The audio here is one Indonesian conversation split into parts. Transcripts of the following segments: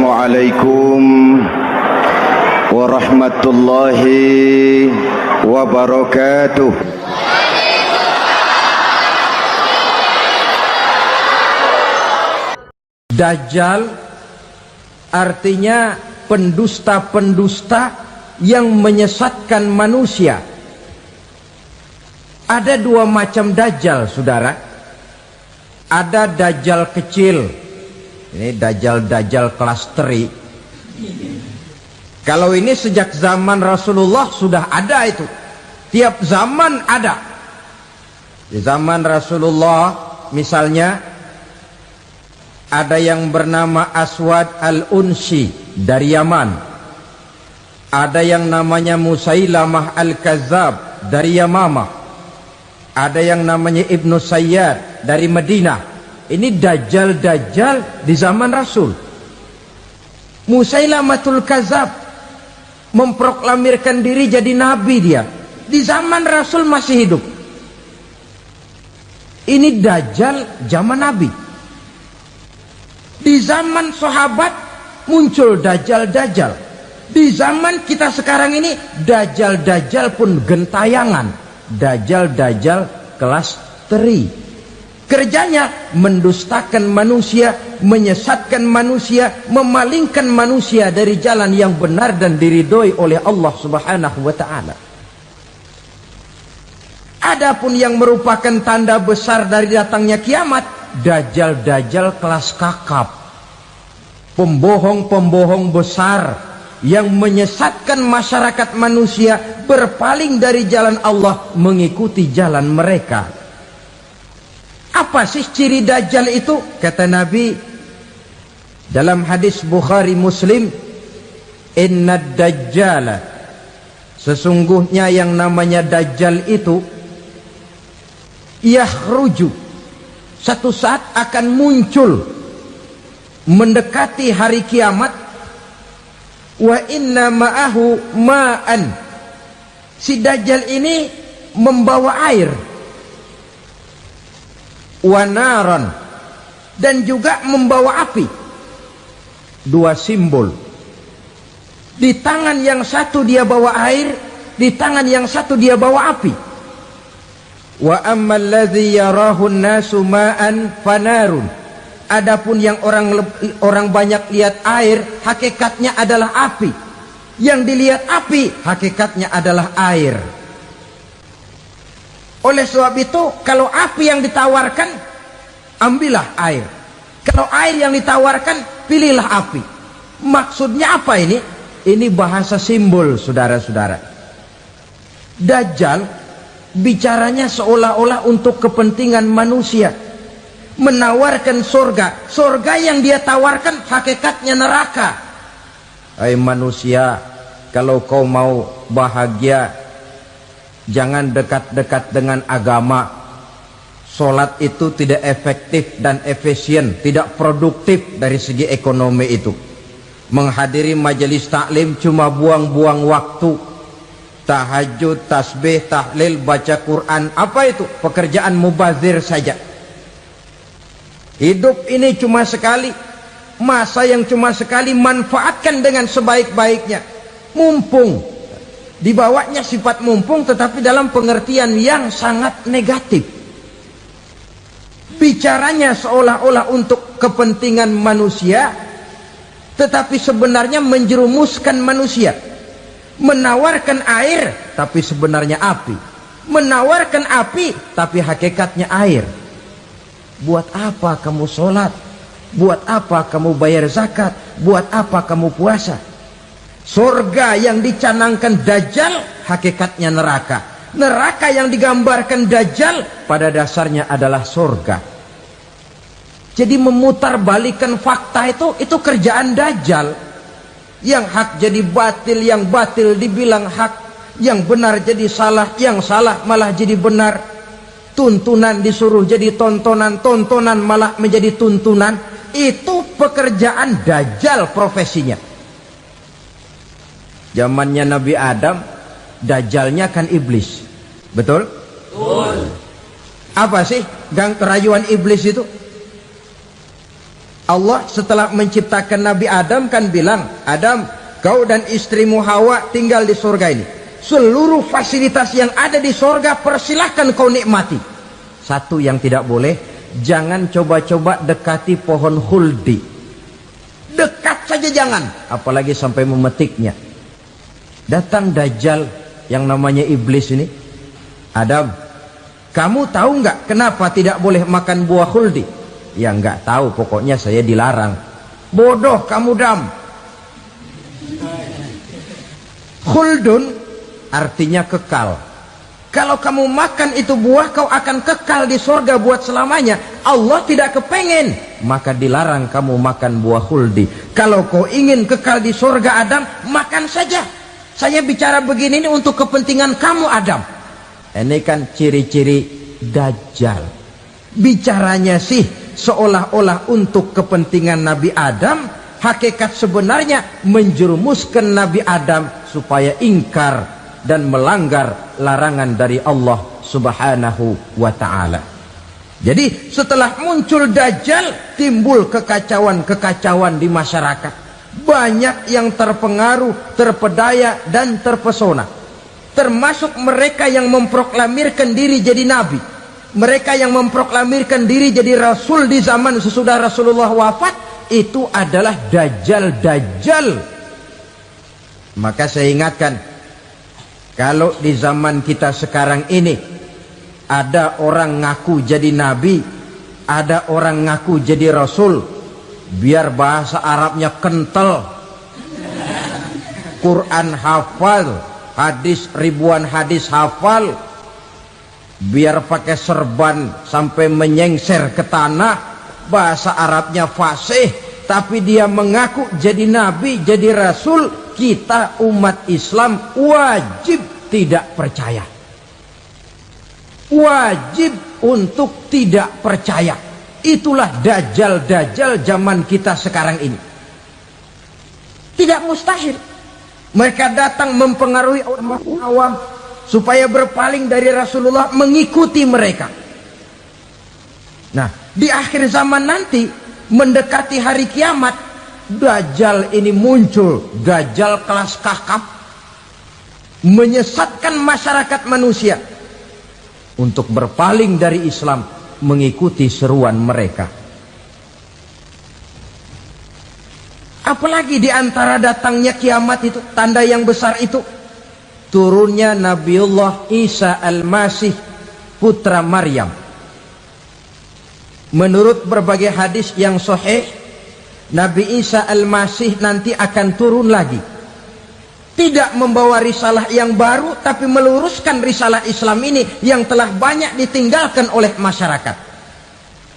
Assalamualaikum warahmatullahi wabarakatuh. Dajjal artinya pendusta-pendusta yang menyesatkan manusia. Ada dua macam dajjal, saudara. Ada dajjal kecil. Ini dajjal kelas teri. Kalau ini sejak zaman Rasulullah sudah ada itu. Tiap zaman ada. Di zaman Rasulullah misalnya ada yang bernama Aswad al-Unsi dari Yaman. Ada yang namanya Musailamah al-Kazzab dari Yamamah. Ada yang namanya Ibnu Sayyad dari Madinah. Ini dajjal-dajjal di zaman Rasul. Musailamatul Kazzab memproklamirkan diri jadi nabi dia. Di zaman Rasul masih hidup. Ini dajjal zaman Nabi. Di zaman sahabat muncul dajjal-dajjal. Di zaman kita sekarang ini dajjal-dajjal pun gentayangan. Dajjal-dajjal kelas teri. Kerjanya mendustakan manusia, menyesatkan manusia, memalingkan manusia dari jalan yang benar dan diridhoi oleh Allah Subhanahu wa taala. Adapun yang merupakan tanda besar dari datangnya kiamat, dajjal-dajjal kelas kakap. Pembohong-pembohong besar yang menyesatkan masyarakat manusia berpaling dari jalan Allah mengikuti jalan mereka. Apa sih ciri dajjal itu? Kata Nabi dalam hadis Bukhari Muslim, "Inna dajjala", sesungguhnya yang namanya dajjal itu yakhruju, satu saat akan muncul mendekati hari kiamat. Wa inna ma'ahu ma'an, si dajjal ini membawa air. Wa naran, dan juga membawa api. Dua simbol. Di tangan yang satu dia bawa air, di tangan yang satu dia bawa api. Wa ammal ladzi yarahu an-nasu ma'an fanarun, adapun yang orang banyak lihat air, hakikatnya adalah api. Yang dilihat api, hakikatnya adalah air. Oleh sebab itu, kalau api yang ditawarkan, ambillah air. Kalau air yang ditawarkan, pilihlah api. Maksudnya apa ini? Ini bahasa simbol, saudara-saudara. Dajjal bicaranya seolah-olah untuk kepentingan manusia. Menawarkan surga. Surga yang dia tawarkan hakikatnya neraka. Hai manusia, kalau kau mau bahagia, jangan dekat-dekat dengan agama. Sholat itu tidak efektif dan efisien, tidak produktif dari segi ekonomi itu. Menghadiri majelis taklim cuma buang-buang waktu. Tahajud, tasbih, tahlil, baca Quran, apa itu? Pekerjaan mubazir saja. Hidup ini cuma sekali, masa yang cuma sekali, manfaatkan dengan sebaik-baiknya. Mumpung. Dibawanya sifat mumpung, tetapi dalam pengertian yang sangat negatif. Bicaranya seolah-olah untuk kepentingan manusia, tetapi sebenarnya menjerumuskan manusia. Menawarkan air, tapi sebenarnya api. Menawarkan api, tapi hakikatnya air. Buat apa kamu sholat? Buat apa kamu bayar zakat? Buat apa kamu puasa? Surga yang dicanangkan dajjal hakikatnya neraka. Neraka yang digambarkan dajjal pada dasarnya adalah surga. Jadi memutarbalikkan fakta itu kerjaan dajjal. Yang hak jadi batil, yang batil dibilang hak, yang benar jadi salah, yang salah malah jadi benar. Tuntunan disuruh jadi tontonan, tontonan malah menjadi tuntunan. Itu pekerjaan dajjal profesinya. Zamannya Nabi Adam, dajjalnya kan iblis. Betul? Betul. Apa sih gang kerayuan iblis itu? Allah setelah menciptakan Nabi Adam kan bilang, Adam, kau dan istrimu Hawa tinggal di surga ini. Seluruh fasilitas yang ada di surga persilahkan kau nikmati. Satu yang tidak boleh, jangan coba-coba dekati pohon khuldi. Dekat saja jangan, apalagi sampai memetiknya. Datang Dajjal yang namanya iblis ini. Adam, kamu tahu nggak kenapa tidak boleh makan buah khuldi? Ya nggak tahu, pokoknya saya dilarang. Bodoh kamu, Dam. Khuldun artinya kekal. Kalau kamu makan itu buah, kau akan kekal di surga buat selamanya. Allah tidak kepengen, maka dilarang kamu makan buah khuldi. Kalau kau ingin kekal di surga, Adam, makan saja. Saya bicara begini ini untuk kepentingan kamu, Adam. Ini kan ciri-ciri Dajjal. Bicaranya sih seolah-olah untuk kepentingan Nabi Adam, hakikat sebenarnya menjerumuskan Nabi Adam supaya ingkar dan melanggar larangan dari Allah Subhanahu wa ta'ala. Jadi setelah muncul Dajjal, timbul kekacauan-kekacauan di masyarakat. Banyak yang terpengaruh, terpedaya dan terpesona, termasuk mereka yang memproklamirkan diri jadi nabi, mereka yang memproklamirkan diri jadi rasul di zaman sesudah Rasulullah wafat. Itu adalah Dajjal. Maka saya ingatkan, kalau di zaman kita sekarang ini ada orang ngaku jadi nabi, ada orang ngaku jadi rasul, biar bahasa Arabnya kental, Quran hafal, hadis ribuan hadis hafal, biar pakai serban sampai menyengser ke tanah, bahasa Arabnya fasih, tapi dia mengaku jadi nabi, jadi rasul, kita umat Islam wajib tidak percaya. Wajib untuk tidak percaya. Itulah Dajjal zaman kita sekarang ini. Tidak mustahil mereka datang mempengaruhi orang awam supaya berpaling dari Rasulullah, mengikuti mereka. Nah, di akhir zaman nanti, mendekati hari kiamat, Dajjal ini muncul. Dajjal kelas kakap, menyesatkan masyarakat manusia untuk berpaling dari Islam, mengikuti seruan mereka. Apalagi di antara datangnya kiamat itu, tanda yang besar itu, turunnya Nabiullah Isa Al-Masih, putra Maryam. Menurut berbagai hadis yang sahih, Nabi Isa Al-Masih nanti akan turun lagi. Tidak membawa risalah yang baru, tapi meluruskan risalah Islam ini yang telah banyak ditinggalkan oleh masyarakat.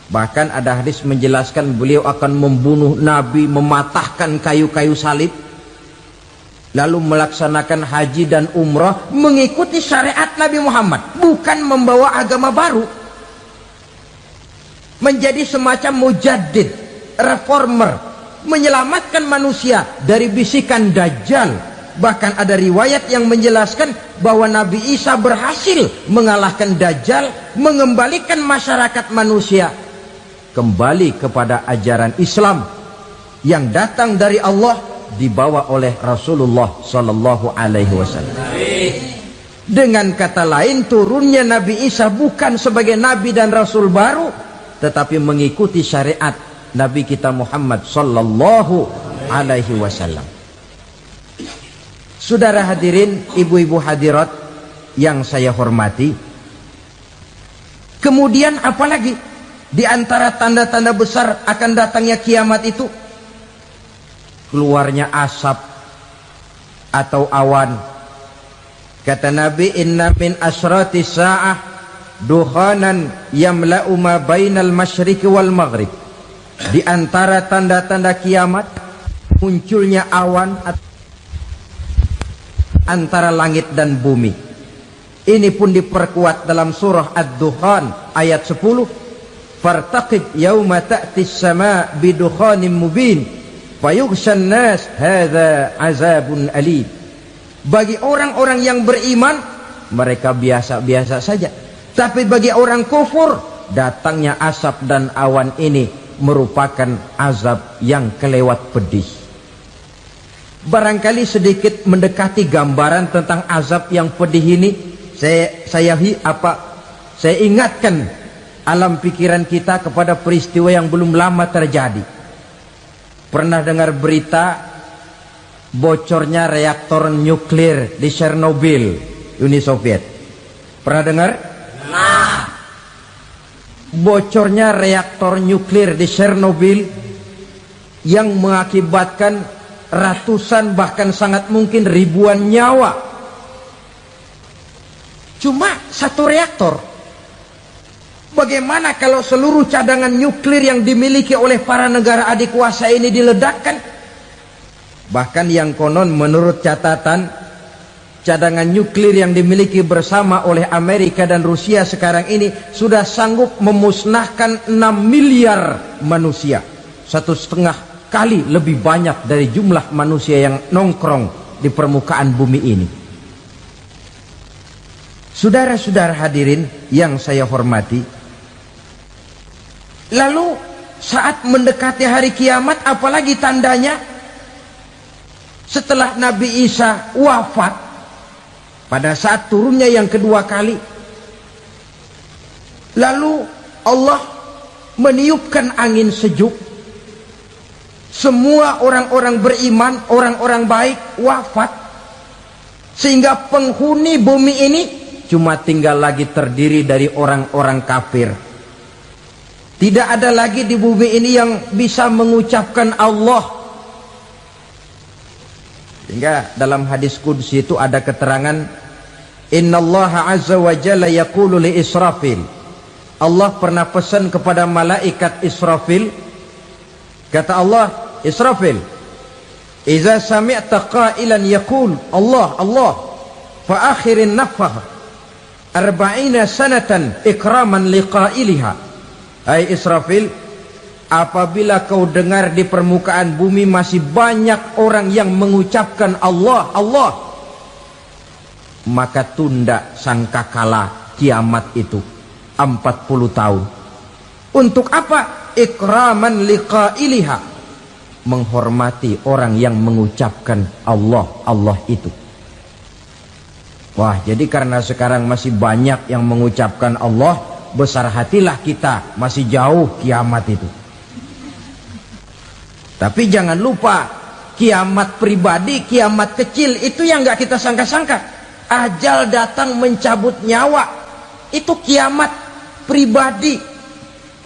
Bahkan ada hadis menjelaskan beliau akan membunuh Nabi, mematahkan kayu-kayu salib, lalu melaksanakan haji dan umrah mengikuti syariat Nabi Muhammad, bukan membawa agama baru. Menjadi semacam mujaddid, reformer, menyelamatkan manusia dari bisikan Dajjal. Bahkan ada riwayat yang menjelaskan bahwa Nabi Isa berhasil mengalahkan Dajjal, mengembalikan masyarakat manusia kembali kepada ajaran Islam yang datang dari Allah, dibawa oleh Rasulullah Sallallahu Alaihi Wasallam. Dengan kata lain, turunnya Nabi Isa bukan sebagai Nabi dan Rasul baru, tetapi mengikuti syariat Nabi kita Muhammad Sallallahu Alaihi Wasallam. Saudara hadirin, ibu-ibu hadirat yang saya hormati, kemudian apalagi di antara tanda-tanda besar akan datangnya kiamat itu? Keluarnya asap atau awan. Kata Nabi, inna min asrati sa'ah dukhanan yamla'u ma bainal masyriqi wal maghrib. Di antara tanda-tanda kiamat, munculnya awan antara langit dan bumi. Ini pun diperkuat dalam surah Ad-Dukhan ayat 10. Fartaqib yawma ta'tis sama bidukhanim mubin fayughshan nas hadza azabun alim. Bagi orang-orang yang beriman, mereka biasa-biasa saja. Tapi bagi orang kufur, datangnya asap dan awan ini merupakan azab yang kelewat pedih. Barangkali sedikit mendekati gambaran tentang azab yang pedih ini, saya ingatkan alam pikiran kita kepada peristiwa yang belum lama terjadi. Pernah dengar berita bocornya reaktor nuklir di Chernobyl, Uni Soviet? Pernah dengar? Bocornya reaktor nuklir di Chernobyl yang mengakibatkan ratusan bahkan sangat mungkin ribuan nyawa. Cuma satu reaktor. Bagaimana kalau seluruh cadangan nuklir yang dimiliki oleh para negara adik kuasa ini diledakkan? Bahkan yang konon menurut catatan, cadangan nuklir yang dimiliki bersama oleh Amerika dan Rusia sekarang ini sudah sanggup memusnahkan 6 miliar manusia. 1,5 kali lebih banyak dari jumlah manusia yang nongkrong di permukaan bumi ini. Saudara-saudara hadirin yang saya hormati, lalu saat mendekati hari kiamat, apalagi tandanya? Setelah Nabi Isa wafat, pada saat turunnya yang kedua kali, lalu Allah meniupkan angin sejuk. Semua orang-orang beriman, orang-orang baik wafat, sehingga penghuni bumi ini cuma tinggal lagi terdiri dari orang-orang kafir. Tidak ada lagi di bumi ini yang bisa mengucapkan Allah. Sehingga dalam hadis qudsi itu ada keterangan, innallaha azza wa jalla yaqulu li Israfil. Allah pernah pesan kepada malaikat Israfil, kata Allah, Israfil, iza sami'ta qailan yaqul Allah Allah fa akhirin nafah 40 sanatan ikraman liqailiha. Hai Israfil, apabila kau dengar di permukaan bumi masih banyak orang yang mengucapkan Allah Allah, maka tunda sangkakala kiamat itu 40 tahun. Untuk apa? Ikraman liqailiha, menghormati orang yang mengucapkan Allah Allah itu. Wah, jadi karena sekarang masih banyak yang mengucapkan Allah, besar hatilah kita, masih jauh kiamat itu. Tapi jangan lupa, kiamat pribadi, kiamat kecil itu yang nggak kita sangka-sangka. Ajal datang mencabut nyawa, itu kiamat pribadi.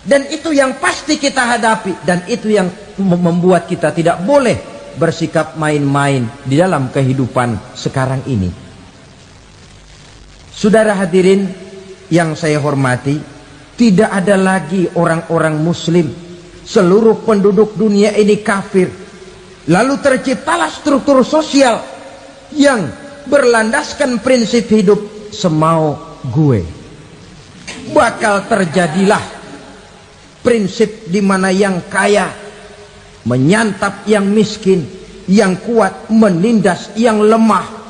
Dan itu yang pasti kita hadapi, dan itu yang membuat kita tidak boleh bersikap main-main di dalam kehidupan sekarang ini. Saudara hadirin yang saya hormati, tidak ada lagi orang-orang muslim. Seluruh penduduk dunia ini kafir. Lalu terciptalah struktur sosial yang berlandaskan prinsip hidup semau gue. Bakal terjadilah prinsip di mana yang kaya menyantap yang miskin, yang kuat menindas yang lemah.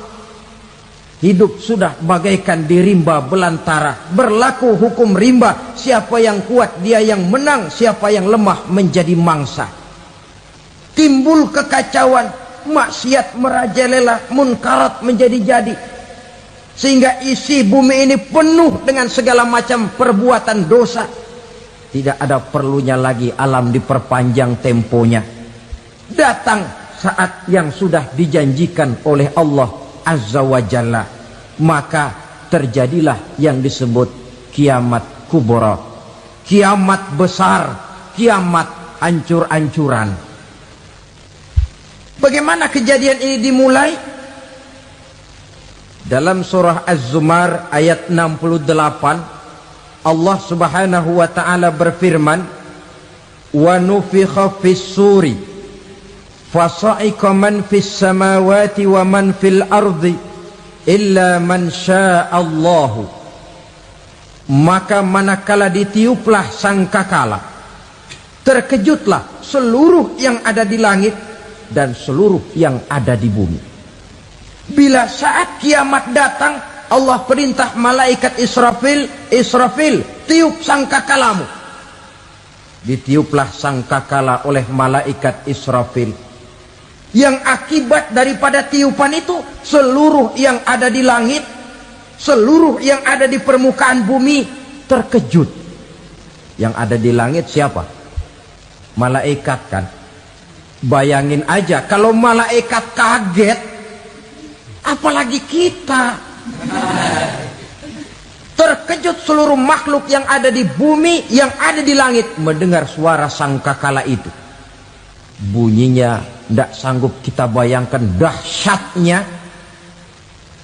Hidup sudah bagaikan di rimba belantara, berlaku hukum rimba. Siapa yang kuat dia yang menang, siapa yang lemah menjadi mangsa. Timbul kekacauan, maksiat merajalela, munkarat menjadi-jadi, sehingga isi bumi ini penuh dengan segala macam perbuatan dosa. Tidak ada perlunya lagi alam diperpanjang temponya. Datang saat yang sudah dijanjikan oleh Allah Azza wa Jalla, maka terjadilah yang disebut kiamat kubra, kiamat besar, kiamat hancur-hancuran. Bagaimana kejadian ini dimulai? Dalam surah Az-Zumar ayat 68, Allah subhanahu wa ta'ala berfirman, wa nufikha fis suri fasa'iqa man fis samawati wa man fil ardi illa man sya'allahu. Maka manakala ditiuplah sangkakala, terkejutlah seluruh yang ada di langit dan seluruh yang ada di bumi. Bila saat kiamat datang, Allah perintah malaikat Israfil, Israfil, tiup sangkakalamu. ditiuplah sangkakala oleh malaikat Israfil, yang akibat daripada tiupan itu seluruh yang ada di langit, seluruh yang ada di permukaan bumi terkejut. Yang ada di langit siapa? Malaikat kan. Bayangin aja kalau malaikat kaget, apalagi kita. Terkejut seluruh makhluk yang ada di bumi, yang ada di langit mendengar suara sangkakala itu. Bunyinya tidak sanggup kita bayangkan dahsyatnya.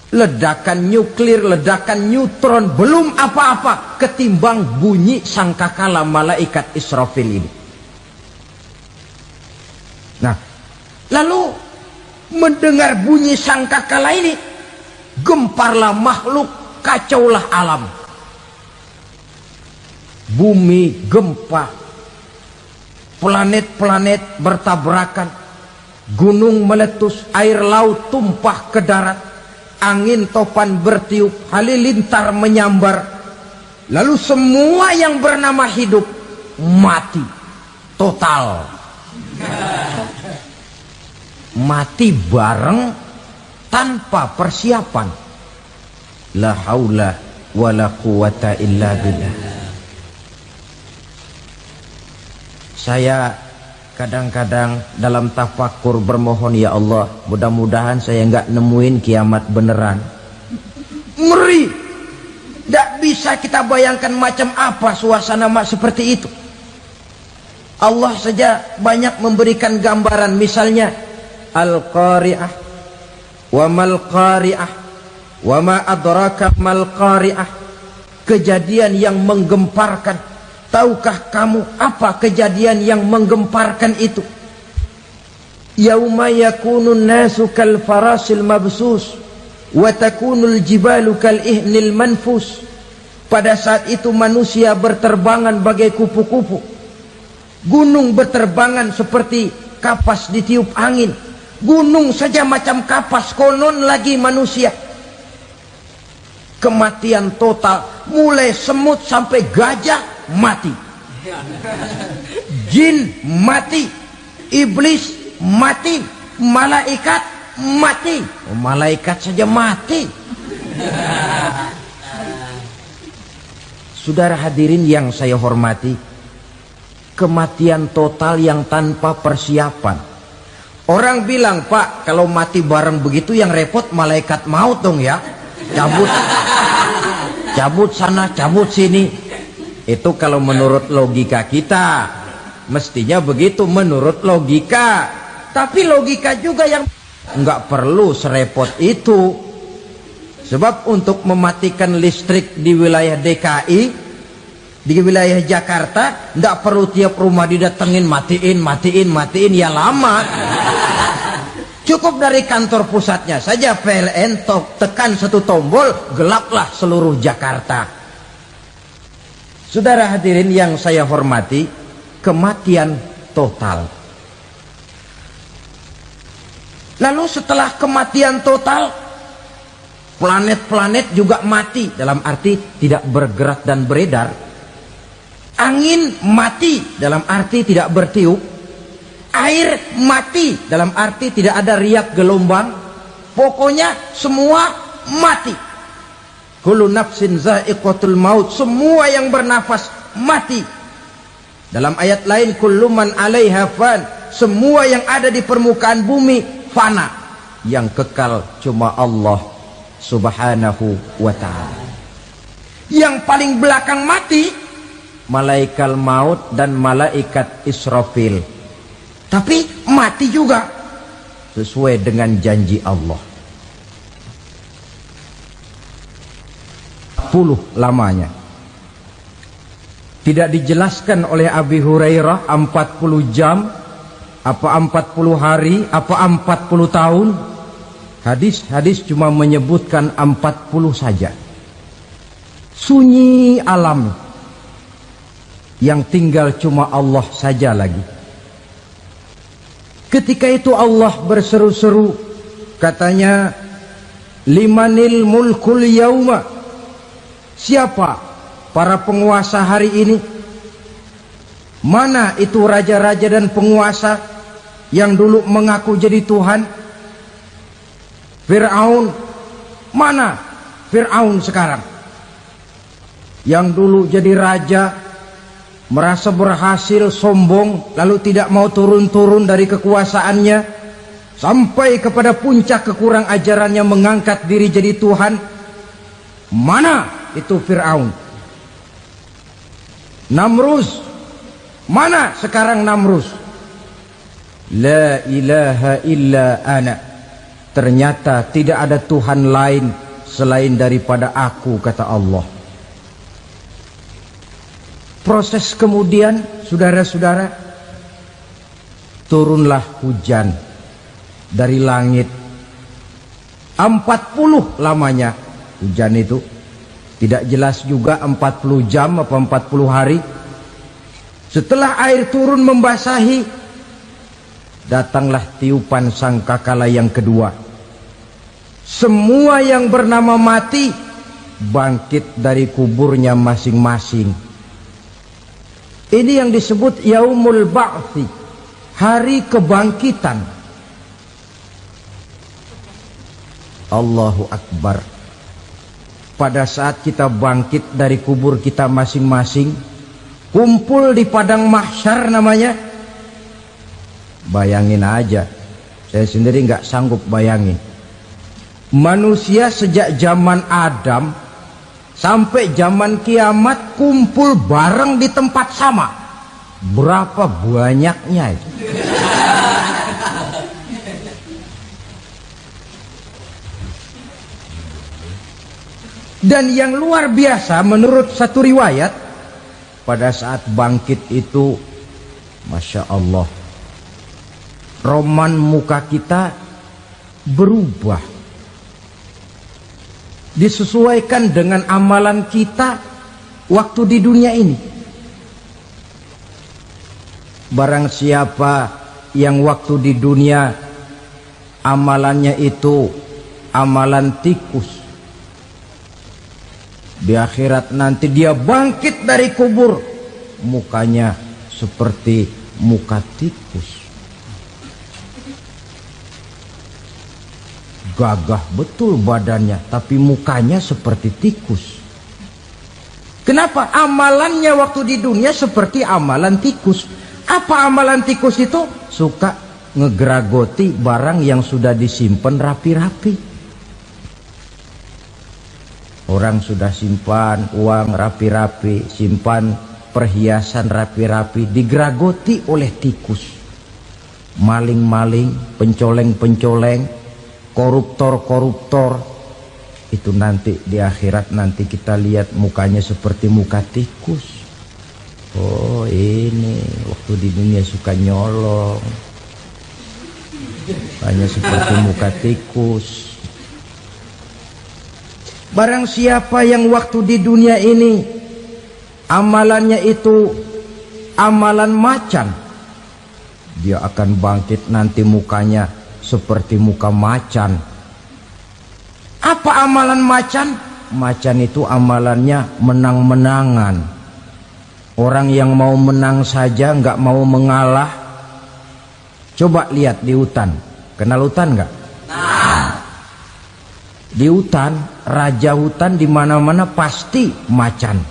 Ledakan nuklir, ledakan neutron, belum apa-apa ketimbang bunyi sangkakala malaikat Israfil ini. Nah, lalu mendengar bunyi sangkakala ini, gemparlah makhluk, kacaulah alam. Bumi gempa, planet-planet bertabrakan, gunung meletus, air laut tumpah ke darat, angin topan bertiup, halilintar menyambar. Lalu semua yang bernama hidup mati total. Mati bareng tanpa persiapan. La haula wala quwata illa billah. Saya kadang-kadang dalam tafakur bermohon, ya Allah, mudah-mudahan saya nggak nemuin kiamat beneran. Ngeri. Tidak bisa kita bayangkan macam apa suasana seperti itu. Allah saja banyak memberikan gambaran, misalnya Al-Qari'ah, wa mal qari'ah, wa ma adraka mal qari'ah. Kejadian yang menggemparkan. Tahukah kamu apa kejadian yang menggemparkan itu? Yauma yakunun nasu kal farasil mabsus wa takunul jibalu kal ihnil manfus. Pada saat itu manusia berterbangan bagai kupu-kupu, gunung berterbangan seperti kapas ditiup angin. Gunung saja macam kapas, konon lagi manusia. Kematian total, mulai semut sampai gajah mati, jin mati, iblis mati, malaikat mati. Malaikat saja mati. Saudara hadirin yang saya hormati, kematian total yang tanpa persiapan. Orang bilang, Pak, kalau mati bareng begitu yang repot malaikat maut dong ya. Cabut sana, cabut sini. Itu kalau menurut logika kita, mestinya begitu menurut logika. Tapi logika juga yang nggak perlu serepot itu. Sebab untuk mematikan listrik di wilayah DKI, di wilayah Jakarta, nggak perlu tiap rumah didatengin, matiin, ya lama. Cukup dari kantor pusatnya saja PLN, tekan satu tombol, gelaplah seluruh Jakarta. Saudara hadirin yang saya hormati, kematian total. Lalu setelah kematian total, planet-planet juga mati, dalam arti tidak bergerak dan beredar. Angin mati, dalam arti tidak bertiup. Air mati, dalam arti tidak ada riak gelombang. Pokoknya semua mati. Kullu nafsin za'iqatul maut, semua yang bernafas mati. Dalam ayat lain, kullu man 'alaiha fan, semua yang ada di permukaan bumi fana. Yang kekal cuma Allah Subhanahu wa ta'ala. Yang paling belakang mati malaikat maut dan malaikat Israfil. Tapi mati juga sesuai dengan janji Allah. 40 lamanya. Tidak dijelaskan oleh Abi Hurairah 40 jam, apa 40 hari, apa 40 tahun. Hadis-hadis cuma menyebutkan 40 saja. Sunyi alam, yang tinggal cuma Allah saja lagi. Ketika itu Allah berseru-seru, katanya, limanil mulkul yauma, siapa para penguasa hari ini? Mana itu raja-raja dan penguasa yang dulu mengaku jadi Tuhan? Fir'aun. Mana Fir'aun sekarang? Yang dulu jadi raja, merasa berhasil, sombong, lalu tidak mau turun-turun dari kekuasaannya, sampai kepada puncak kekurang ajarannya mengangkat diri jadi Tuhan. Mana itu Fir'aun? Namrus. Mana sekarang Namrus? La ilaha illa ana. Ternyata tidak ada Tuhan lain selain daripada aku, kata Allah. Proses kemudian, saudara-saudara, turunlah hujan dari langit. 40 lamanya hujan itu. Tidak jelas juga 40 jam apa 40 hari. Setelah air turun membasahi, datanglah tiupan sangkakala yang kedua. Semua yang bernama mati bangkit dari kuburnya masing-masing. Ini yang disebut Yaumul Ba'thi, hari kebangkitan. Allahu Akbar. Pada saat kita bangkit dari kubur kita masing-masing, kumpul di padang mahsyar namanya. Bayangin aja, saya sendiri nggak sanggup bayangin. Manusia sejak zaman Adam sampai zaman kiamat kumpul bareng di tempat sama. Berapa banyaknya itu? Dan yang luar biasa menurut satu riwayat, pada saat bangkit itu, Masya Allah, roman muka kita berubah, disesuaikan dengan amalan kita waktu di dunia ini. Barang siapa yang waktu di dunia amalannya itu amalan tikus, di akhirat nanti dia bangkit dari kubur, mukanya seperti muka tikus. Gagah betul badannya, tapi mukanya seperti tikus. Kenapa? Amalannya waktu di dunia seperti amalan tikus. Apa amalan tikus itu? Suka ngegeragoti barang yang sudah disimpan rapi-rapi. Orang sudah simpan uang rapi-rapi, simpan perhiasan rapi-rapi, digeragoti oleh tikus. Maling-maling, pencoleng-pencoleng, koruptor-koruptor. Itu nanti di akhirat nanti kita lihat mukanya seperti muka tikus. Oh, ini waktu di dunia suka nyolong, hanya seperti muka tikus. Barang siapa yang waktu di dunia ini amalannya itu amalan macan, dia akan bangkit nanti mukanya seperti muka macan. Apa amalan macan? Macan itu amalannya menang-menangan. Orang yang mau menang saja nggak mau mengalah. Coba lihat di hutan. Kenal hutan nggak? Di hutan, raja hutan di mana-mana pasti macan.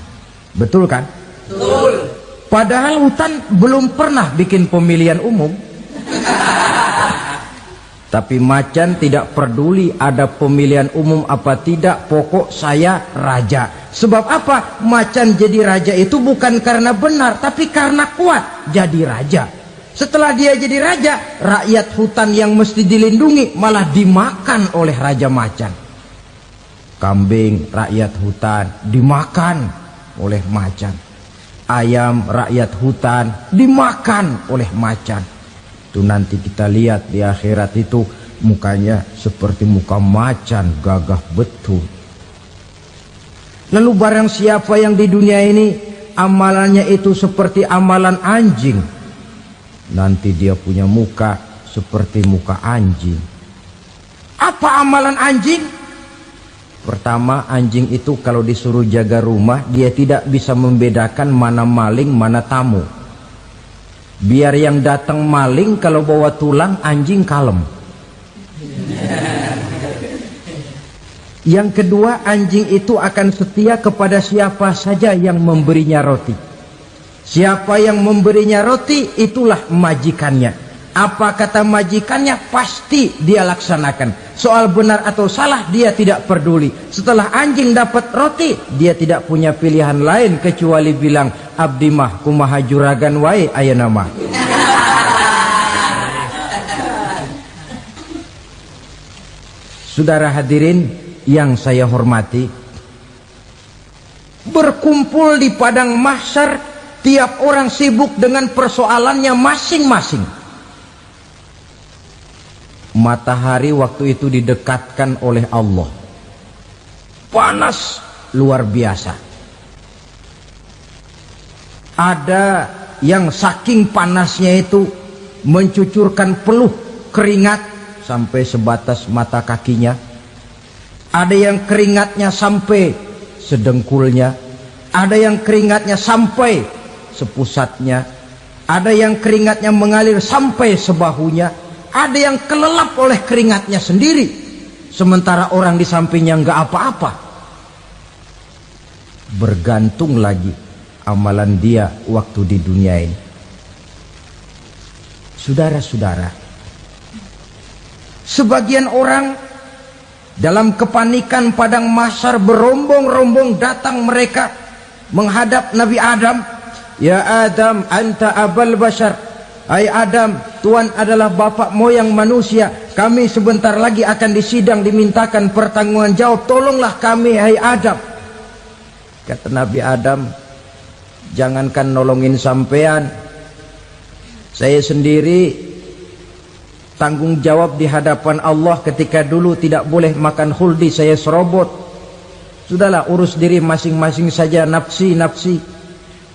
Betul kan? Betul. Padahal hutan belum pernah bikin pemilihan umum. Tapi macan tidak peduli ada pemilihan umum apa tidak, pokok saya raja. Sebab apa? Macan jadi raja itu bukan karena benar, tapi karena kuat jadi raja. Setelah dia jadi raja, rakyat hutan yang mesti dilindungi malah dimakan oleh raja macan. Kambing rakyat hutan dimakan oleh macan. Ayam rakyat hutan dimakan oleh macan. Itu nanti kita lihat di akhirat itu mukanya seperti muka macan, gagah betul. Lalu barang siapa yang di dunia ini amalannya itu seperti amalan anjing, nanti dia punya muka seperti muka anjing. Apa amalan anjing? Pertama, anjing itu kalau disuruh jaga rumah, dia tidak bisa membedakan mana maling, mana tamu. Biar yang datang maling kalau bawa tulang, anjing kalem. Yang kedua, anjing itu akan setia kepada siapa saja yang memberinya roti. Siapa yang memberinya roti, itulah majikannya. Apa kata majikannya, pasti dia laksanakan. Soal benar atau salah, dia tidak peduli. Setelah anjing dapat roti, dia tidak punya pilihan lain kecuali bilang, abdi mah kumaha juragan wae ayeuna mah. Saudara hadirin yang saya hormati, berkumpul di padang mahsyar, tiap orang sibuk dengan persoalannya masing-masing. Matahari waktu itu didekatkan oleh Allah, panas luar biasa. Ada yang saking panasnya itu mencucurkan peluh keringat sampai sebatas mata kakinya. Ada yang keringatnya sampai sedengkulnya, ada yang keringatnya sampai sepusatnya, ada yang keringatnya mengalir sampai sebahunya. Ada yang kelelap oleh keringatnya sendiri, sementara orang di sampingnya nggak apa-apa. Bergantung lagi amalan dia waktu di dunia ini. Saudara-saudara, sebagian orang dalam kepanikan padang mahsyar berombong-rombong datang mereka menghadap Nabi Adam. Ya Adam, anta abal bashar. Hai Adam, Tuhan adalah bapak moyang manusia. Kami sebentar lagi akan disidang, dimintakan pertanggungan jawab. Tolonglah kami, hai Adam. Kata Nabi Adam, jangankan nolongin sampean, saya sendiri tanggung jawab di hadapan Allah ketika dulu tidak boleh makan khuldi, saya serobot. Sudahlah, urus diri masing-masing saja, nafsi.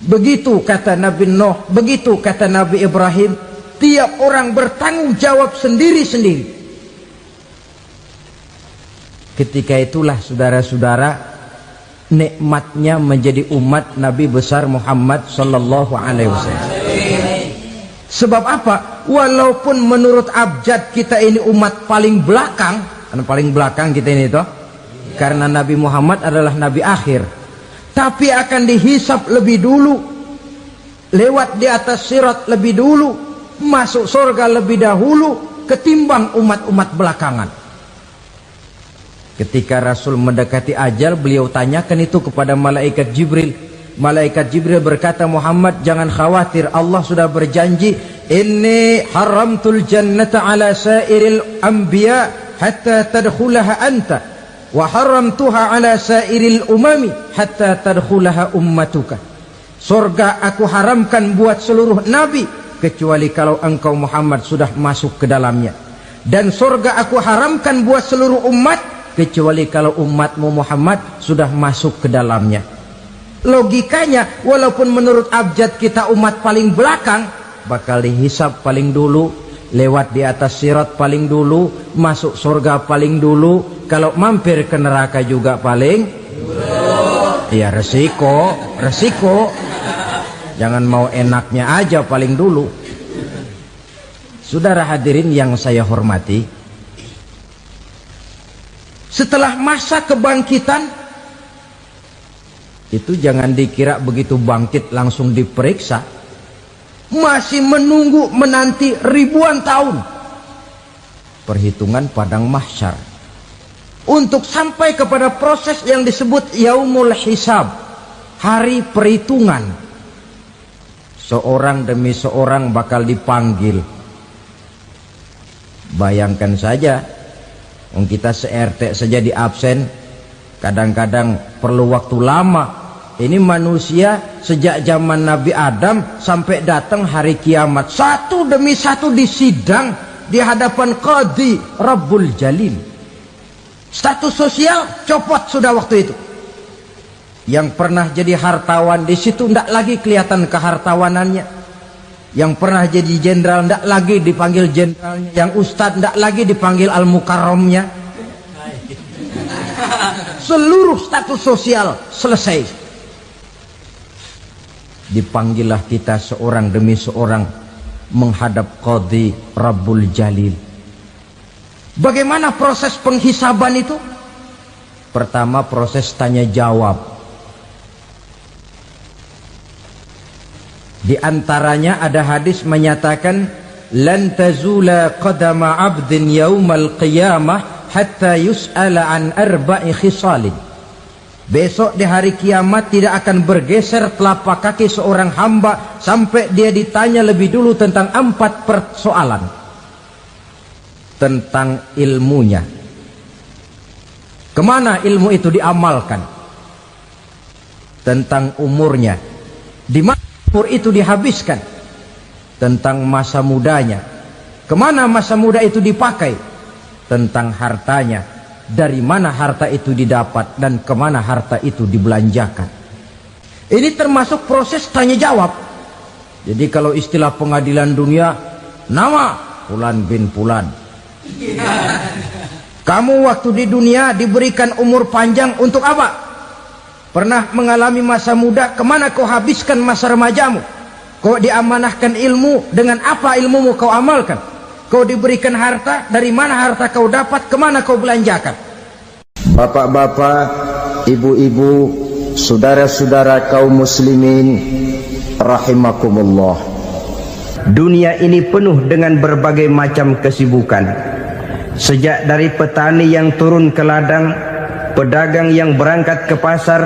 Begitu kata Nabi Nuh, begitu kata Nabi Ibrahim. Tiap orang bertanggung jawab sendiri-sendiri. Ketika itulah saudara-saudara, nikmatnya menjadi umat Nabi besar Muhammad sallallahu alaihi wasallam. Sebab apa? Walaupun menurut abjad kita ini umat paling belakang, paling belakang kita ini toh, karena Nabi Muhammad adalah Nabi akhir. Tapi akan dihisap lebih dulu, lewat di atas sirat lebih dulu, masuk surga lebih dahulu ketimbang umat-umat belakangan. Ketika Rasul mendekati ajal, beliau tanyakan itu kepada malaikat Jibril. Malaikat Jibril berkata, Muhammad jangan khawatir, Allah sudah berjanji, inni haramtul jannata ala sairil anbiya hatta tadkhulaha anta, wa haramtuha ala sairil umami hatta tadkhulaha ummatuka. Surga aku haramkan buat seluruh nabi kecuali kalau engkau Muhammad sudah masuk ke dalamnya, dan surga aku haramkan buat seluruh umat kecuali kalau umatmu Muhammad sudah masuk ke dalamnya. Logikanya, walaupun menurut abjad kita umat paling belakang, bakal dihisap paling dulu, lewat di atas sirat paling dulu, masuk surga paling dulu, kalau mampir ke neraka juga paling dulu. Ya resiko. Jangan mau enaknya aja paling dulu. Saudara hadirin yang saya hormati, setelah masa kebangkitan itu jangan dikira begitu bangkit langsung diperiksa. Masih menunggu menanti ribuan tahun perhitungan padang mahsyar untuk sampai kepada proses yang disebut yaumul hisab, hari perhitungan. Seorang demi seorang bakal dipanggil. Bayangkan saja, kita se-RT saja di absen, kadang-kadang perlu waktu lama. Ini manusia sejak zaman Nabi Adam sampai datang hari kiamat, satu demi satu disidang di hadapan Qadi Rabbul Jalil. Status sosial copot sudah waktu itu. Yang pernah jadi hartawan di situ tidak lagi kelihatan kehartawanannya. Yang pernah jadi jenderal tidak lagi dipanggil jenderalnya. Yang ustadz tidak lagi dipanggil al-mukarramnya. Seluruh status sosial selesai. Dipanggillah kita seorang demi seorang menghadap Qadhi Rabbul Jalil. Bagaimana proses penghisaban itu? Pertama, proses tanya jawab. Di antaranya ada hadis menyatakan, lan tazula qadama 'abdin yaumal qiyamah hatta yus'ala an arba'i khisalin. Besok di hari kiamat tidak akan bergeser telapak kaki seorang hamba sampai dia ditanya lebih dulu tentang 4 persoalan. Tentang ilmunya. Kemana ilmu itu diamalkan? Tentang umurnya. Di mana umur itu dihabiskan? Tentang masa mudanya. Kemana masa muda itu dipakai? Tentang hartanya. Dari mana harta itu didapat dan kemana harta itu dibelanjakan. Ini termasuk proses tanya jawab. Jadi kalau istilah pengadilan dunia, nama Fulan bin Fulan. Kamu waktu di dunia diberikan umur panjang untuk apa? Pernah mengalami masa muda, kemana kau habiskan masa remajamu? Kau diamanahkan ilmu, dengan apa ilmumu kau amalkan? Kau diberikan harta, dari mana harta kau dapat, kemana kau belanjakan? Bapak-bapak, ibu-ibu, saudara-saudara kaum muslimin, rahimakumullah. Dunia ini penuh dengan berbagai macam kesibukan. Sejak dari petani yang turun ke ladang, pedagang yang berangkat ke pasar,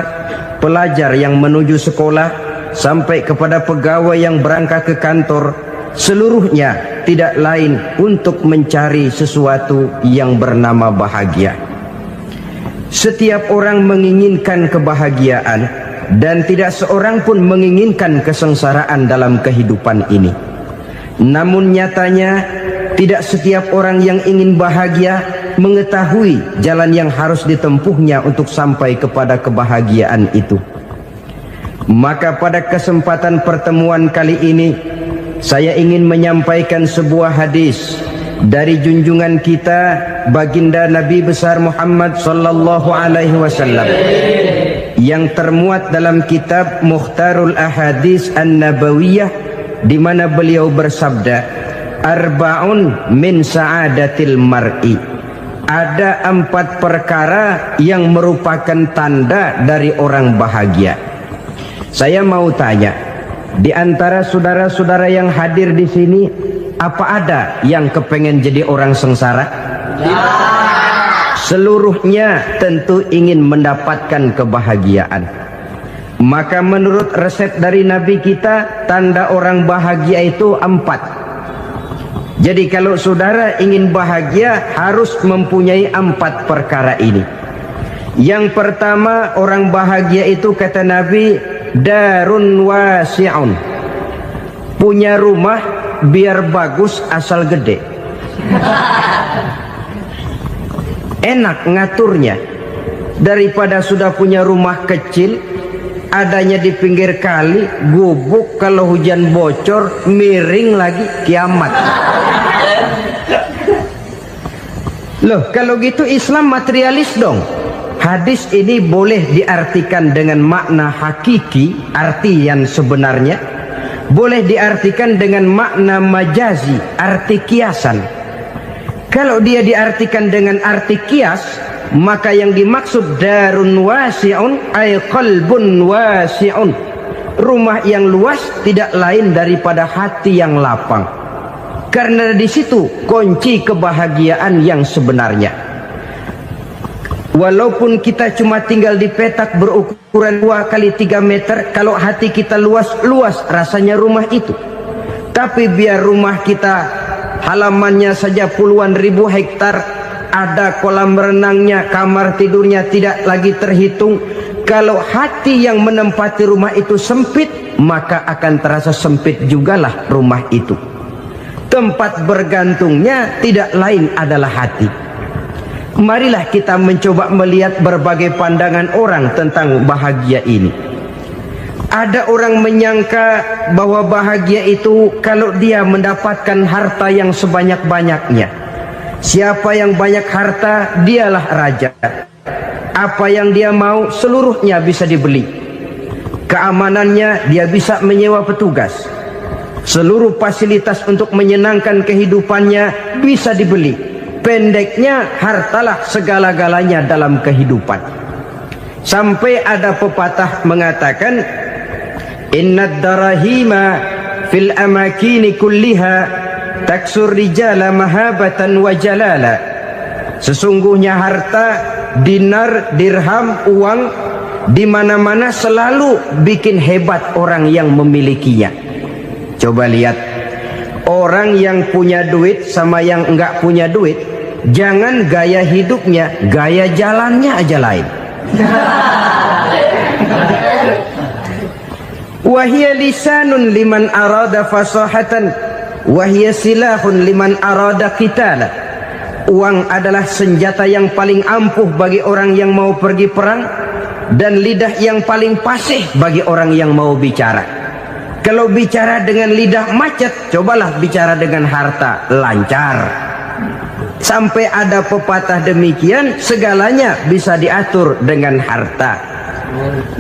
pelajar yang menuju sekolah, sampai kepada pegawai yang berangkat ke kantor, seluruhnya tidak lain untuk mencari sesuatu yang bernama bahagia. Setiap orang menginginkan kebahagiaan dan tidak seorang pun menginginkan kesengsaraan dalam kehidupan ini. Namun nyatanya tidak setiap orang yang ingin bahagia mengetahui jalan yang harus ditempuhnya untuk sampai kepada kebahagiaan itu. Maka pada kesempatan pertemuan kali ini saya ingin menyampaikan sebuah hadis dari junjungan kita baginda Nabi besar Muhammad sallallahu alaihi wasallam yang termuat dalam kitab Mukhtarul Ahadits An-Nabawiyah, di mana beliau bersabda, arba'un min sa'adatil mar'i. Ada 4 perkara yang merupakan tanda dari orang bahagia. Saya mau tanya, di antara saudara-saudara yang hadir di sini, apa ada yang kepengen jadi orang sengsara? Ya. Seluruhnya tentu ingin mendapatkan kebahagiaan. Maka menurut resep dari Nabi kita, tanda orang bahagia itu 4. Jadi kalau saudara ingin bahagia, harus mempunyai 4 perkara ini. Yang pertama, orang bahagia itu kata Nabi, darun wasi'un. Punya rumah biar bagus asal gede. Enak ngaturnya. Daripada sudah punya rumah kecil, adanya di pinggir kali, gubuk, kalau hujan bocor, miring lagi, kiamat. Loh, kalau gitu Islam materialis dong. Hadis ini boleh diartikan dengan makna hakiki, arti yang sebenarnya. Boleh diartikan dengan makna majazi, arti kiasan. Kalau dia diartikan dengan arti kias, maka yang dimaksud darun wasi'un ay qalbun wasi'un. Rumah yang luas tidak lain daripada hati yang lapang. Karena di situ kunci kebahagiaan yang sebenarnya. Walaupun kita cuma tinggal di petak berukuran 2 kali 3 meter, kalau hati kita luas-luas rasanya rumah itu. Tapi biar rumah kita halamannya saja puluhan ribu hektar, ada kolam renangnya, kamar tidurnya tidak lagi terhitung. Kalau hati yang menempati rumah itu sempit, maka akan terasa sempit jugalah rumah itu. Tempat bergantungnya tidak lain adalah hati. Marilah kita mencoba melihat berbagai pandangan orang tentang bahagia ini. Ada orang menyangka bahwa bahagia itu kalau dia mendapatkan harta yang sebanyak-banyaknya. Siapa yang banyak harta, dialah raja. Apa yang dia mau, seluruhnya bisa dibeli. Keamanannya, dia bisa menyewa petugas. Seluruh fasilitas untuk menyenangkan kehidupannya bisa dibeli. Pendeknya, hartalah segala-galanya dalam kehidupan. Sampai ada pepatah mengatakan, innad darahima fil amakini kulliha taksur rijala mahabatan wa jalala. Sesungguhnya harta, dinar, dirham, uang di mana-mana selalu bikin hebat orang yang memilikinya. Coba lihat, orang yang punya duit sama yang enggak punya duit, jangan gaya hidupnya, gaya jalannya aja lain. Wahia lisanun liman arada fasahatan, wahia silahun liman arada qitala. Uang adalah senjata yang paling ampuh bagi orang yang mau pergi perang, dan lidah yang paling fasih bagi orang yang mau bicara. Kalau bicara dengan lidah macet, cobalah bicara dengan harta, lancar. Sampai ada pepatah demikian, segalanya bisa diatur dengan harta.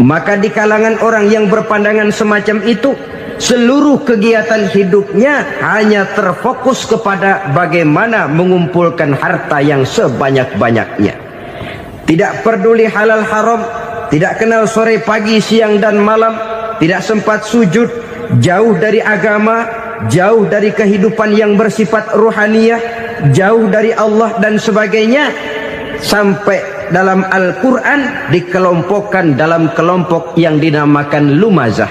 Maka di kalangan orang yang berpandangan semacam itu, seluruh kegiatan hidupnya hanya terfokus kepada bagaimana mengumpulkan harta yang sebanyak-banyaknya. Tidak peduli halal haram, tidak kenal sore pagi siang dan malam, tidak sempat sujud, jauh dari agama, jauh dari kehidupan yang bersifat ruhaniyah, jauh dari Allah dan sebagainya. Sampai dalam Al-Quran dikelompokkan dalam kelompok yang dinamakan lumazah.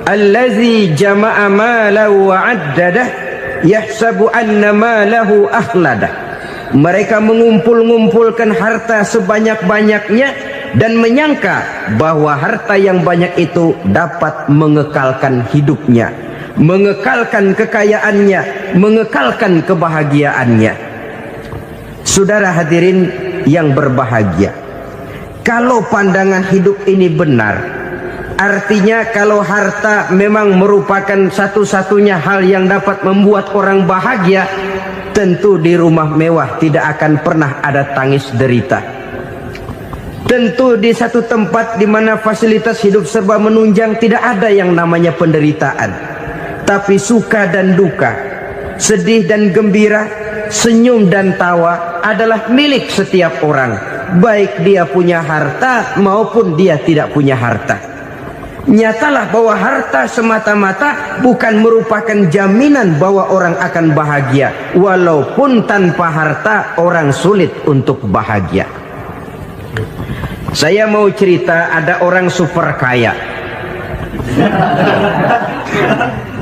Allazi jama'a malahu wa'addadah yahsabu anna malahu akhladah. Mereka mengumpul-ngumpulkan harta sebanyak-banyaknya dan menyangka bahwa harta yang banyak itu dapat mengekalkan hidupnya, mengekalkan kekayaannya, mengekalkan kebahagiaannya. Saudara hadirin yang berbahagia, kalau pandangan hidup ini benar, artinya kalau harta memang merupakan satu-satunya hal yang dapat membuat orang bahagia, tentu di rumah mewah tidak akan pernah ada tangis derita. Tentu di satu tempat di mana fasilitas hidup serba menunjang tidak ada yang namanya penderitaan. Tapi suka dan duka, sedih dan gembira, senyum dan tawa adalah milik setiap orang, baik dia punya harta maupun dia tidak punya harta. Nyatalah bahwa harta semata-mata bukan merupakan jaminan bahwa orang akan bahagia. Walaupun tanpa harta orang sulit untuk bahagia. Saya mau cerita, ada orang super kaya,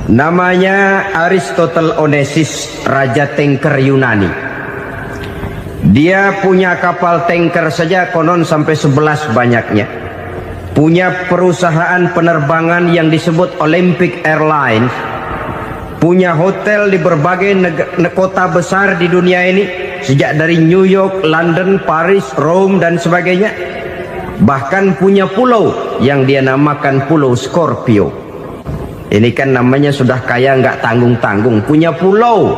namanya Aristotle Onesimus, raja tanker Yunani. Dia punya kapal tanker saja konon sampai 11 banyaknya. Punya perusahaan penerbangan yang disebut Olympic Airlines. Punya hotel di berbagai kota besar di dunia ini, sejak dari New York, London, Paris, Rome dan sebagainya. Bahkan punya pulau yang dia namakan Pulau Scorpio. Ini kan namanya sudah kaya nggak tanggung-tanggung, punya pulau.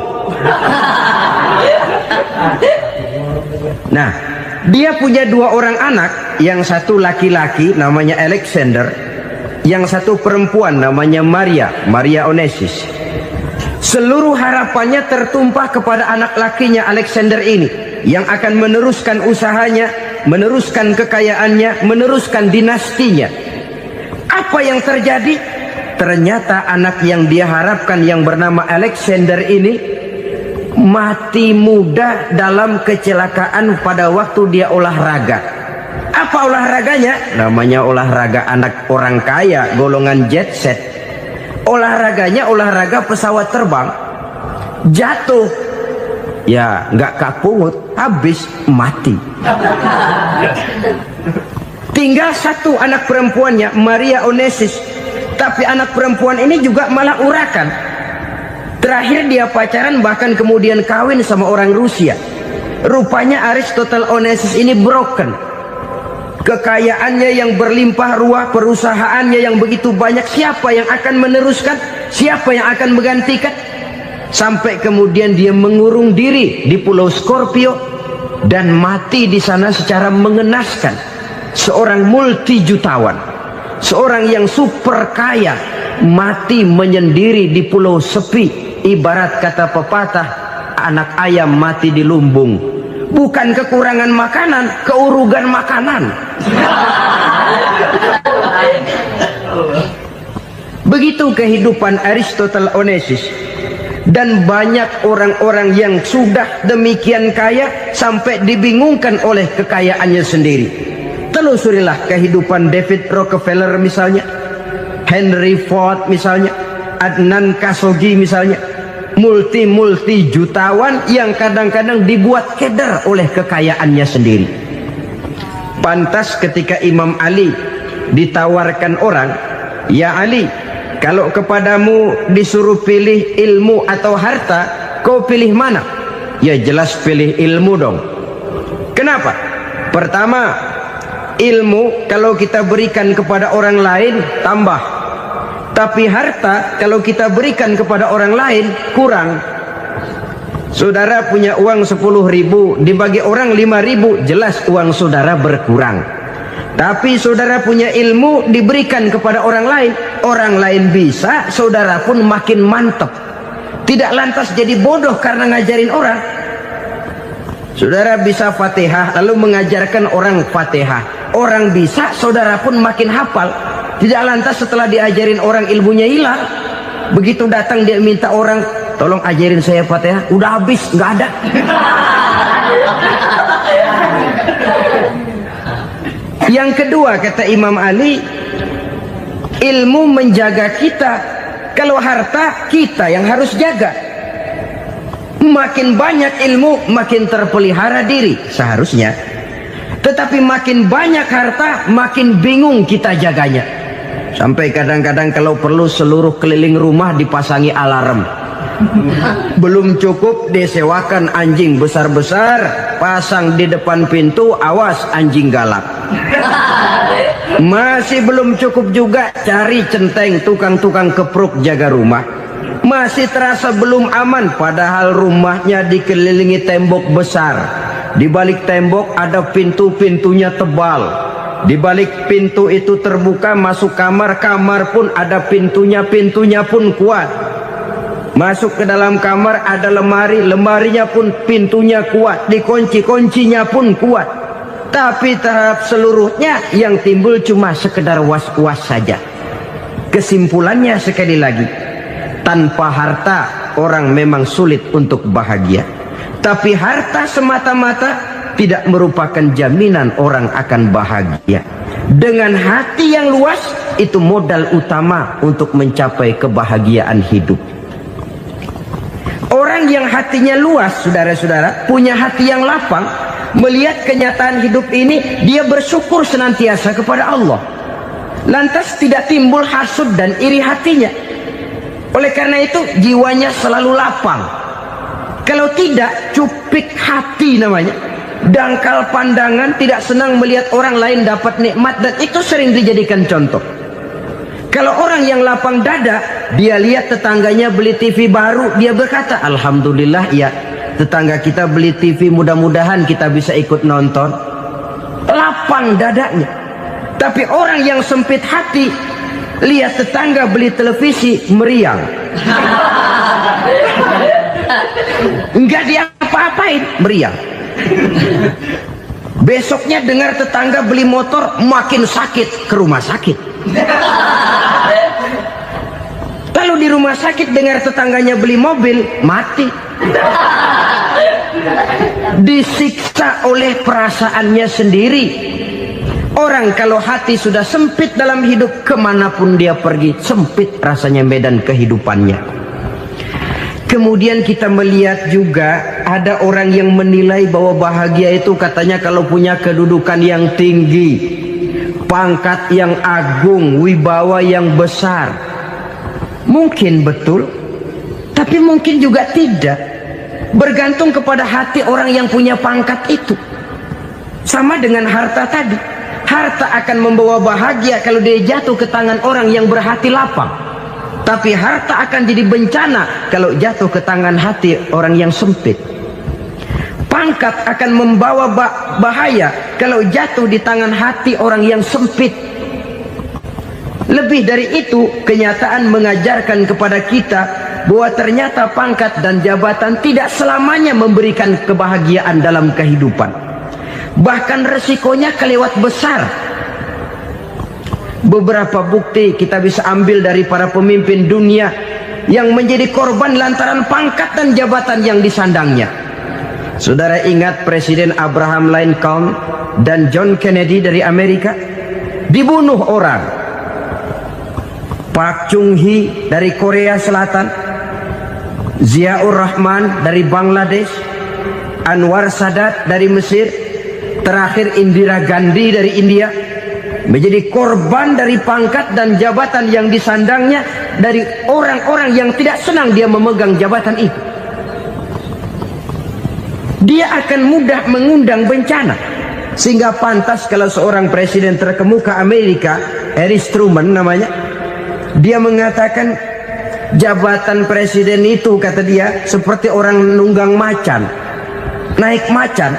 Nah, dia punya 2 orang anak, yang satu laki-laki namanya Alexander, yang satu perempuan namanya Maria Onesimus. Seluruh harapannya tertumpah kepada anak lakinya Alexander ini, yang akan meneruskan usahanya, meneruskan kekayaannya, meneruskan dinastinya. Apa yang terjadi? Ternyata anak yang dia harapkan yang bernama Alexander ini mati muda dalam kecelakaan pada waktu dia olahraga. Apa olahraganya? Namanya olahraga anak orang kaya, golongan jet set. Olahraganya olahraga pesawat terbang. Jatuh, ya nggak kapungut, habis mati. Tinggal satu anak perempuannya, Maria Onesimus. Tapi anak perempuan ini juga malah urakan. Terakhir dia pacaran, bahkan kemudian kawin sama orang Rusia. Rupanya Aristotle Onesimus ini broken. Kekayaannya yang berlimpah ruah, perusahaannya yang begitu banyak, siapa yang akan meneruskan? Siapa yang akan menggantikan? Sampai kemudian dia mengurung diri di Pulau Scorpio dan mati di sana secara mengenaskan. Seorang multi jutawan, seorang yang super kaya, mati menyendiri di pulau sepi. Ibarat kata pepatah, anak ayam mati di lumbung. Bukan kekurangan makanan, keurugan makanan. Begitu kehidupan Aristotle Onassis. Dan banyak orang-orang yang sudah demikian kaya sampai dibingungkan oleh kekayaannya sendiri. Telusurilah kehidupan David Rockefeller misalnya, Henry Ford misalnya, Adnan Khashoggi misalnya. Multi jutawan yang kadang-kadang dibuat keder oleh kekayaannya sendiri. Pantas ketika Imam Ali ditawarkan orang, "Ya Ali, kalau kepadamu disuruh pilih ilmu atau harta, kau pilih mana?" Ya jelas pilih ilmu dong. Kenapa? Pertama, ilmu kalau kita berikan kepada orang lain tambah. Tapi harta kalau kita berikan kepada orang lain kurang. Saudara punya uang 10.000, dibagi orang 5.000, jelas uang saudara berkurang. Tapi saudara punya ilmu diberikan kepada orang lain bisa, saudara pun makin mantap. Tidak lantas jadi bodoh karena ngajarin orang. Saudara bisa Fatihah lalu mengajarkan orang Fatihah. Orang bisa, saudara pun makin hafal. Tidak lantas setelah diajarin orang ilmunya hilang. Begitu datang dia minta orang, "Tolong ajarin saya Fatihah." Udah habis, nggak ada. Yang kedua kata Imam Ali, ilmu menjaga kita. Kalau harta, kita yang harus jaga. Makin banyak ilmu, makin terpelihara diri seharusnya. Tetapi makin banyak harta, makin bingung kita jaganya. Sampai kadang-kadang kalau perlu seluruh keliling rumah dipasangi alarm. Belum cukup disewakan anjing besar-besar, pasang di depan pintu, awas anjing galak. Masih belum cukup juga, cari centeng tukang-tukang kepruk jaga rumah. Masih terasa belum aman, padahal rumahnya dikelilingi tembok besar. Di balik tembok ada pintu-pintunya tebal. Di balik pintu itu terbuka masuk kamar, kamar pun ada pintunya, pintunya pun kuat. Masuk ke dalam kamar ada lemari, lemarinya pun pintunya kuat, dikunci, kuncinya pun kuat. Tapi tahap seluruhnya yang timbul cuma sekedar was-was saja. Kesimpulannya sekali lagi, tanpa harta orang memang sulit untuk bahagia. Tapi harta semata-mata tidak merupakan jaminan orang akan bahagia. Dengan hati yang luas, itu modal utama untuk mencapai kebahagiaan hidup. Orang yang hatinya luas, saudara-saudara, punya hati yang lapang, melihat kenyataan hidup ini, dia bersyukur senantiasa kepada Allah. Lantas tidak timbul hasud dan iri hatinya. Oleh karena itu, jiwanya selalu lapang. Kalau tidak, cupik hati namanya. Dangkal pandangan, tidak senang melihat orang lain dapat nikmat, dan itu sering dijadikan contoh. Kalau orang yang lapang dada, dia lihat tetangganya beli TV baru, dia berkata, "Alhamdulillah ya, tetangga kita beli TV, mudah-mudahan kita bisa ikut nonton." Lapang dadanya. Tapi orang yang sempit hati, lihat tetangga beli televisi, meriang. Enggak diapa-apain, meriang. Besoknya dengar tetangga beli motor, makin sakit, ke rumah sakit. Lalu di rumah sakit dengar tetangganya beli mobil, mati. Disiksa oleh perasaannya sendiri. Orang kalau hati sudah sempit dalam hidup, kemanapun dia pergi, sempit rasanya medan kehidupannya. Kemudian kita melihat juga ada orang yang menilai bahwa bahagia itu katanya kalau punya kedudukan yang tinggi, pangkat yang agung, wibawa yang besar. Mungkin betul, tapi mungkin juga tidak. Bergantung kepada hati orang yang punya pangkat itu. Sama dengan harta tadi. Harta akan membawa bahagia kalau dia jatuh ke tangan orang yang berhati lapang. Tapi harta akan jadi bencana kalau jatuh ke tangan hati orang yang sempit. Pangkat akan membawa bahaya kalau jatuh di tangan hati orang yang sempit. Lebih dari itu, kenyataan mengajarkan kepada kita bahwa ternyata pangkat dan jabatan tidak selamanya memberikan kebahagiaan dalam kehidupan. Bahkan resikonya kelewat besar. Beberapa bukti kita bisa ambil dari para pemimpin dunia yang menjadi korban lantaran pangkat dan jabatan yang disandangnya. Saudara ingat Presiden Abraham Lincoln dan John Kennedy dari Amerika? Dibunuh orang. Park Chung-hee dari Korea Selatan, Ziaur Rahman dari Bangladesh, Anwar Sadat dari Mesir, terakhir Indira Gandhi dari India, menjadi korban dari pangkat dan jabatan yang disandangnya dari orang-orang yang tidak senang dia memegang jabatan itu. Dia akan mudah mengundang bencana, sehingga pantas kalau seorang presiden terkemuka Amerika, Harry Truman namanya, dia mengatakan jabatan presiden itu, kata dia, seperti orang nunggang macan, naik macan.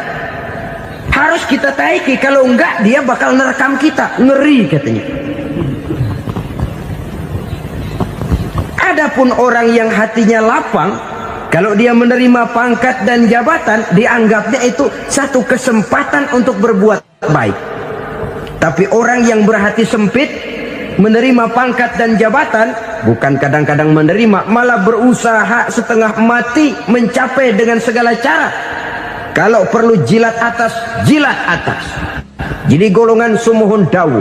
Harus kita taiki, kalau enggak dia bakal nerekam kita, ngeri katanya. Adapun orang yang hatinya lapang, kalau dia menerima pangkat dan jabatan, dianggapnya itu satu kesempatan untuk berbuat baik. Tapi orang yang berhati sempit, menerima pangkat dan jabatan, bukan kadang-kadang menerima, malah berusaha setengah mati mencapai dengan segala cara. Kalau perlu jilat atas, jilat atas. Jadi golongan sumuhun dawu.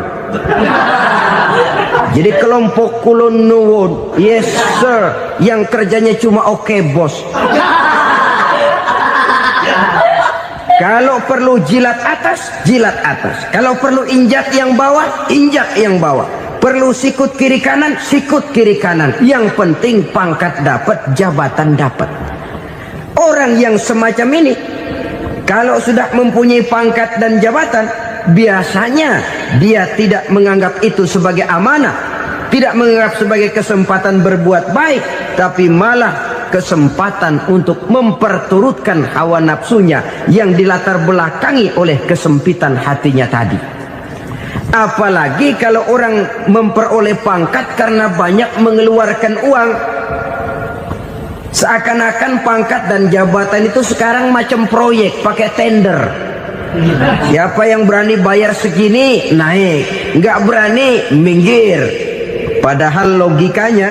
Jadi kelompok kulon nuwun, yes sir, yang kerjanya cuma oke bos. Kalau perlu jilat atas, jilat atas. Kalau perlu injak yang bawah, injak yang bawah. Perlu sikut kiri kanan, sikut kiri kanan. Yang penting pangkat dapat, jabatan dapat. Orang yang semacam ini, kalau sudah mempunyai pangkat dan jabatan, biasanya dia tidak menganggap itu sebagai amanah, tidak menganggap sebagai kesempatan berbuat baik, tapi malah kesempatan untuk memperturutkan hawa nafsunya yang dilatar belakangi oleh kesempitan hatinya tadi. Apalagi kalau orang memperoleh pangkat karena banyak mengeluarkan uang. Seakan-akan pangkat dan jabatan itu sekarang macam proyek, pakai tender. Siapa yang berani bayar segini, naik. Nggak berani, minggir. Padahal logikanya,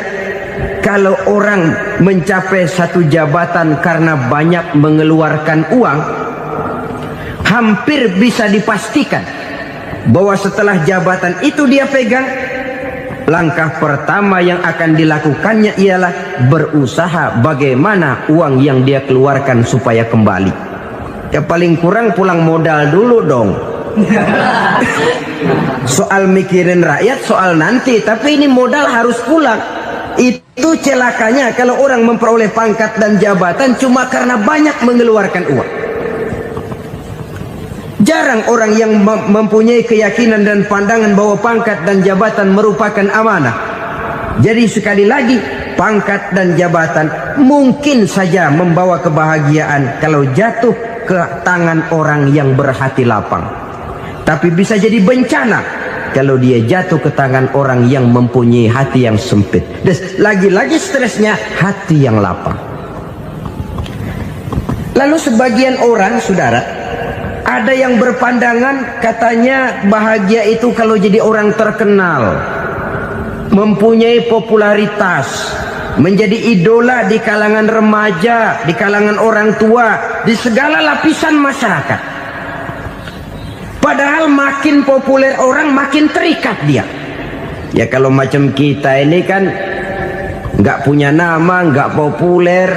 kalau orang mencapai satu jabatan karena banyak mengeluarkan uang, hampir bisa dipastikan bahwa setelah jabatan itu dia pegang, langkah pertama yang akan dilakukannya ialah berusaha bagaimana uang yang dia keluarkan supaya kembali. Ya paling kurang pulang modal dulu dong. Soal mikirin rakyat soal nanti, tapi ini modal harus pulang. Itu celakanya kalau orang memperoleh pangkat dan jabatan cuma karena banyak mengeluarkan uang. Jarang orang yang mempunyai keyakinan dan pandangan bahwa pangkat dan jabatan merupakan amanah. Jadi sekali lagi, pangkat dan jabatan mungkin saja membawa kebahagiaan kalau jatuh ke tangan orang yang berhati lapang. Tapi bisa jadi bencana kalau dia jatuh ke tangan orang yang mempunyai hati yang sempit. Dan lagi-lagi stresnya hati yang lapang. Lalu sebagian orang, saudara, ada yang berpandangan katanya bahagia itu kalau jadi orang terkenal, mempunyai popularitas, menjadi idola di kalangan remaja, di kalangan orang tua, di segala lapisan masyarakat. Padahal makin populer orang, makin terikat dia. Ya kalau macam kita ini kan nggak punya nama, nggak populer,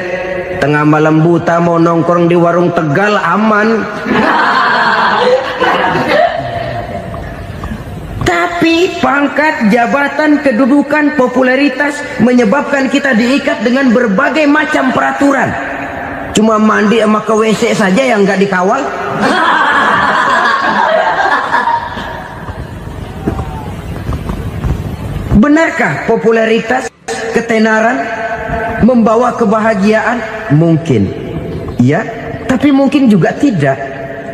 tengah malam buta mau nongkrong di warung Tegal aman. Tapi pangkat, jabatan, kedudukan, popularitas menyebabkan kita diikat dengan berbagai macam peraturan. Cuma mandi sama ke WC saja yang nggak dikawal. Benarkah popularitas, ketenaran membawa kebahagiaan? Mungkin, ya, tapi mungkin juga tidak.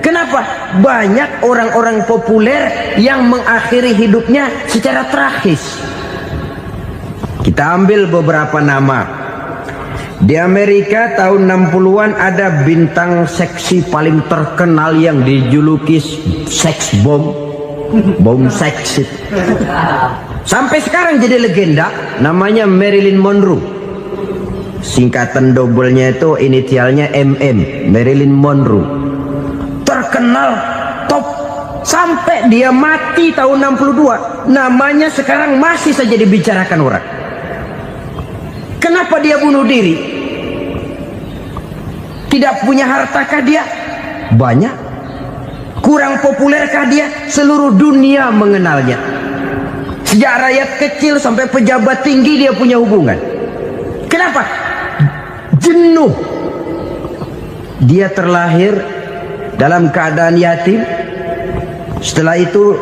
Kenapa? Banyak orang-orang populer yang mengakhiri hidupnya secara tragis. Kita ambil beberapa nama. Di Amerika tahun 60-an ada bintang seksi paling terkenal yang dijuluki sex bomb. Bom seks. Sampai sekarang jadi legenda, namanya Marilyn Monroe. Singkatan doublenya itu inisialnya MM, Marilyn Monroe. Terkenal, top, sampai dia mati tahun 62. Namanya sekarang masih saja dibicarakan orang. Kenapa dia bunuh diri? Tidak punya hartakah dia? Banyak. Kurang populerkah dia? Seluruh dunia mengenalnya. Sejak rakyat kecil sampai pejabat tinggi dia punya hubungan. Kenapa? Jenuh. Dia terlahir dalam keadaan yatim. Setelah itu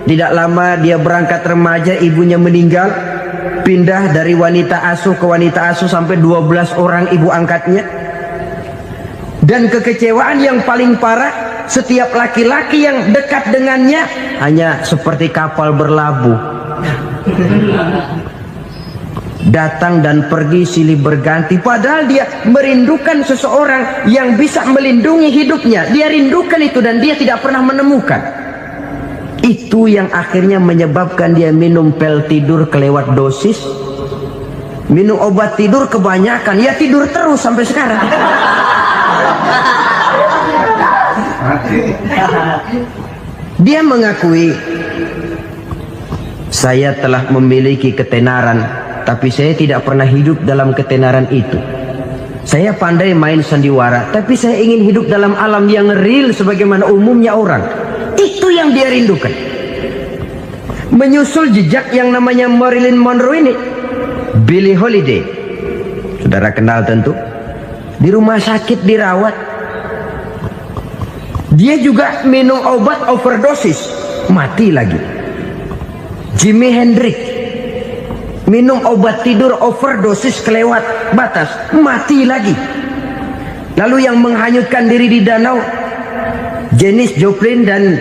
tidak lama dia berangkat remaja, ibunya meninggal. Pindah dari wanita asuh ke wanita asuh sampai 12 orang ibu angkatnya. Dan kekecewaan yang paling parah, setiap laki-laki yang dekat dengannya hanya seperti kapal berlabuh. Datang dan pergi silih berganti, padahal dia merindukan seseorang yang bisa melindungi hidupnya. Dia rindukan itu dan dia tidak pernah menemukan. Itu yang akhirnya menyebabkan dia minum pil tidur kelewat dosis, minum obat tidur kebanyakan, ya tidur terus sampai sekarang. Dia mengakui, saya telah memiliki ketenaran, tapi saya tidak pernah hidup dalam ketenaran itu. Saya pandai main sandiwara, tapi saya ingin hidup dalam alam yang real sebagaimana umumnya orang. Itu yang dia rindukan. Menyusul jejak yang namanya Marilyn Monroe ini, Billie Holiday, saudara kenal tentu. Di rumah sakit dirawat. Dia juga minum obat overdosis, mati lagi. Jimi Hendrix minum obat tidur overdosis kelewat batas, mati lagi. Lalu yang menghanyutkan diri di danau, Janis Joplin dan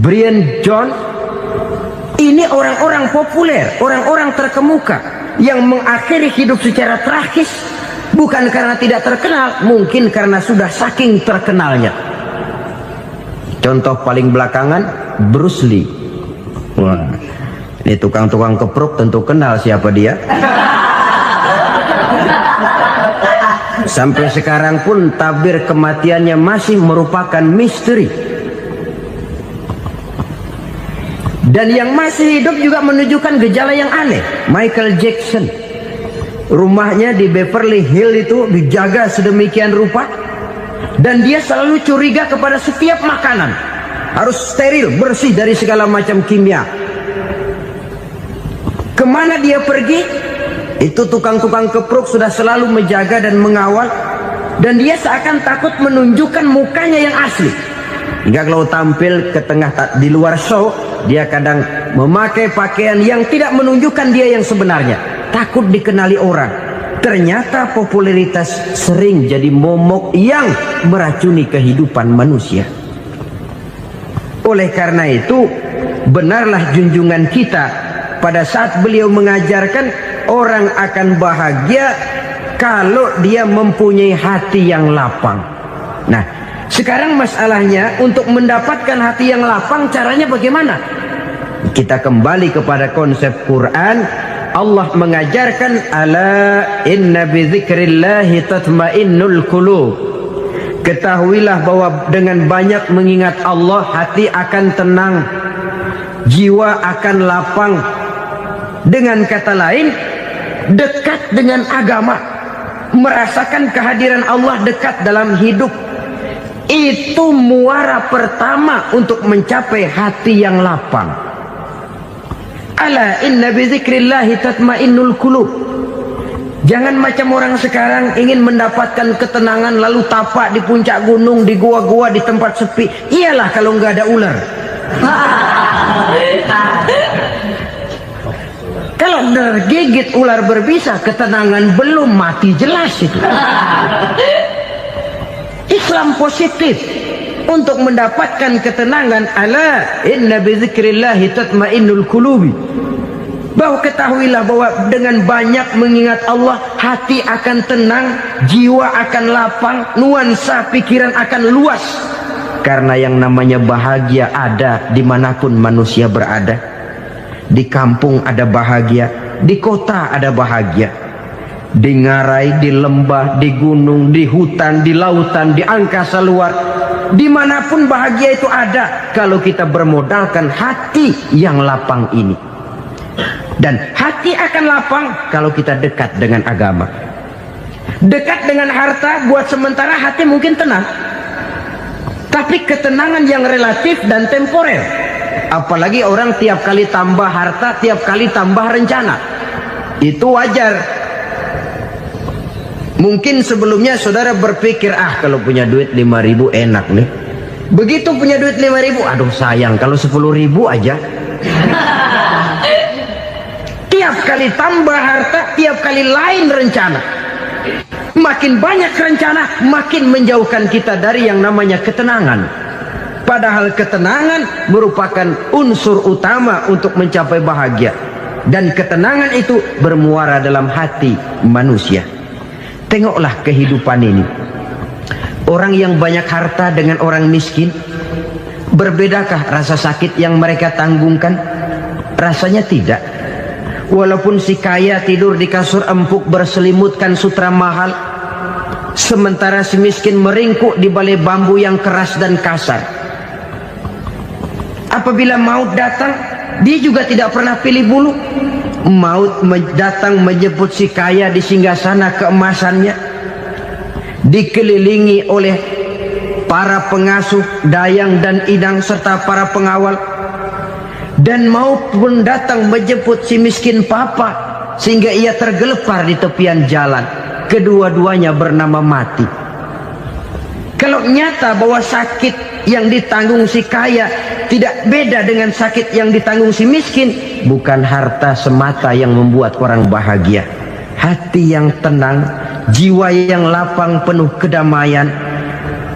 Brian Jones. Ini orang-orang populer, orang-orang terkemuka yang mengakhiri hidup secara tragis, bukan karena tidak terkenal, mungkin karena sudah saking terkenalnya. Contoh paling belakangan, Bruce Lee. Wah, ini tukang-tukang kepruk tentu kenal siapa dia. Sampai sekarang pun tabir kematiannya masih merupakan misteri. Dan yang masih hidup juga menunjukkan gejala yang aneh. Michael Jackson, rumahnya di Beverly Hills itu dijaga sedemikian rupa, dan dia selalu curiga kepada setiap makanan harus steril, bersih dari segala macam kimia. Kemana dia pergi, itu tukang-tukang kepruk sudah selalu menjaga dan mengawal, dan dia seakan takut menunjukkan mukanya yang asli. Hingga kalau tampil ke tengah di luar show, dia kadang memakai pakaian yang tidak menunjukkan dia yang sebenarnya, takut dikenali orang. Ternyata popularitas sering jadi momok yang meracuni kehidupan manusia. Oleh karena itu, benarlah junjungan kita pada saat beliau mengajarkan orang akan bahagia kalau dia mempunyai hati yang lapang. Nah, sekarang masalahnya untuk mendapatkan hati yang lapang, caranya bagaimana? Kita kembali kepada konsep Quran. Allah mengajarkan, ala inna bidzikrillahi tatmainnul qulub. Ketahuilah bahwa dengan banyak mengingat Allah, hati akan tenang, jiwa akan lapang. Dengan kata lain, dekat dengan agama, merasakan kehadiran Allah dekat dalam hidup. Itu muara pertama untuk mencapai hati yang lapang. Ala inna bizikrillahi tatmainnul qulub. Jangan macam orang sekarang ingin mendapatkan ketenangan lalu tapak di puncak gunung, di gua-gua, di tempat sepi. Iyalah kalau nggak ada ular. Kalau tergigit ular berbisa, ketenangan belum, mati jelas itu. Islam positif untuk mendapatkan ketenangan. Ala inna bizikrillahi tatmainnul qulubi. Bahwa ketahuilah bahwa dengan banyak mengingat Allah, hati akan tenang, jiwa akan lapang, nuansa pikiran akan luas. Karena yang namanya bahagia ada dimanapun manusia berada. Di kampung ada bahagia, di kota ada bahagia, di ngarai, di lembah, di gunung, di hutan, di lautan, di angkasa luar, dimanapun bahagia itu ada kalau kita bermodalkan hati yang lapang ini. Dan hati akan lapang kalau kita dekat dengan agama. Dekat dengan harta buat sementara hati mungkin tenang, tapi ketenangan yang relatif dan temporer. Apalagi orang tiap kali tambah harta, tiap kali tambah rencana. Itu wajar. Mungkin sebelumnya saudara berpikir, kalau punya duit 5.000 enak nih. Begitu punya duit 5.000, aduh sayang kalau 10.000 aja. Tiap kali tambah harta, tiap kali lain rencana. Makin banyak rencana, makin menjauhkan kita dari yang namanya ketenangan. Padahal ketenangan merupakan unsur utama untuk mencapai bahagia. Dan ketenangan itu bermuara dalam hati manusia. Tengoklah kehidupan ini. Orang yang banyak harta dengan orang miskin, berbedakah rasa sakit yang mereka tanggungkan? Rasanya tidak. Walaupun si kaya tidur di kasur empuk berselimutkan sutra mahal, sementara si miskin meringkuk di balai bambu yang keras dan kasar. Apabila maut datang, dia juga tidak pernah pilih bulu. Maut datang menjemput si kaya di singgasana keemasannya, dikelilingi oleh para pengasuh, dayang dan idang serta para pengawal. Dan maut pun datang menjemput si miskin papa, sehingga ia tergelepar di tepian jalan. Kedua-duanya bernama mati. Kalau nyata bahwa sakit yang ditanggung si kaya tidak beda dengan sakit yang ditanggung si miskin, bukan harta semata yang membuat orang bahagia. Hati yang tenang, jiwa yang lapang penuh kedamaian,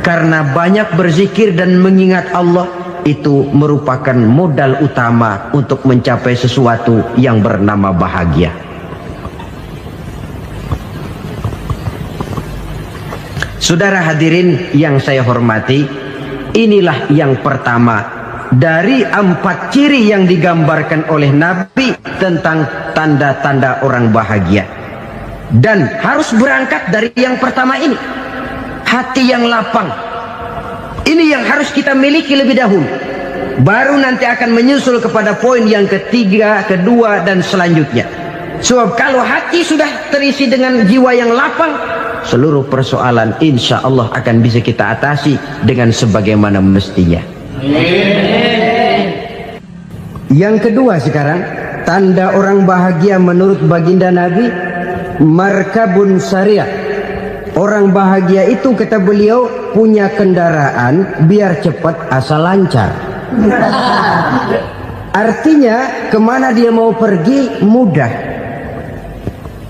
karena banyak berzikir dan mengingat Allah, itu merupakan modal utama untuk mencapai sesuatu yang bernama bahagia. Saudara hadirin yang saya hormati, inilah yang pertama dari 4 ciri yang digambarkan oleh Nabi tentang tanda-tanda orang bahagia. Dan harus berangkat dari yang pertama ini, hati yang lapang. Ini yang harus kita miliki lebih dahulu. Baru nanti akan menyusul kepada poin yang ketiga, kedua, dan selanjutnya. Sebab kalau hati sudah terisi dengan jiwa yang lapang, seluruh persoalan insya Allah akan bisa kita atasi dengan sebagaimana mestinya. Yang kedua sekarang, tanda orang bahagia menurut baginda Nabi, markabun syariah. Orang bahagia itu, kata beliau, punya kendaraan biar cepat asal lancar. Artinya kemana dia mau pergi mudah.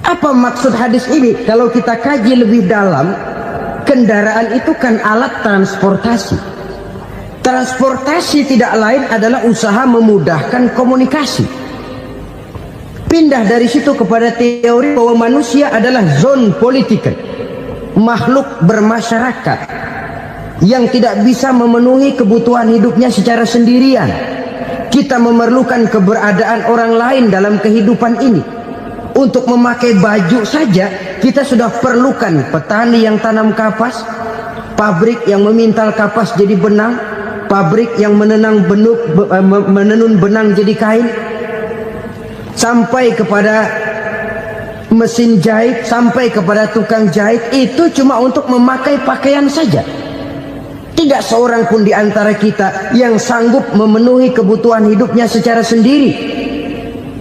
Apa maksud hadis ini? Kalau kita kaji lebih dalam, kendaraan itu kan alat transportasi. Transportasi tidak lain adalah usaha memudahkan komunikasi. Pindah dari situ kepada teori bahwa manusia adalah zon political, makhluk bermasyarakat yang tidak bisa memenuhi kebutuhan hidupnya secara sendirian. Kita memerlukan keberadaan orang lain dalam kehidupan ini. Untuk memakai baju saja kita sudah perlukan petani yang tanam kapas, pabrik yang memintal kapas jadi benang, pabrik yang menenun benang jadi kain, sampai kepada mesin jahit, sampai kepada tukang jahit. Itu cuma untuk memakai pakaian saja. Tidak seorang pun di antara kita yang sanggup memenuhi kebutuhan hidupnya secara sendiri.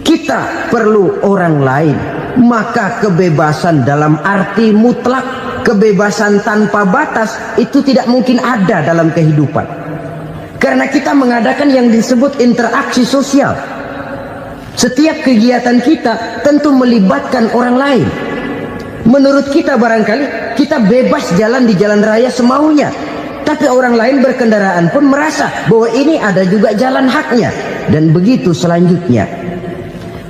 Kita perlu orang lain. Maka kebebasan dalam arti mutlak, kebebasan tanpa batas, itu tidak mungkin ada dalam kehidupan. Karena kita mengadakan yang disebut interaksi sosial. Setiap kegiatan kita tentu melibatkan orang lain. Menurut kita barangkali kita bebas jalan di jalan raya semaunya, tapi orang lain berkendaraan pun merasa bahwa ini ada juga jalan haknya. Dan begitu selanjutnya.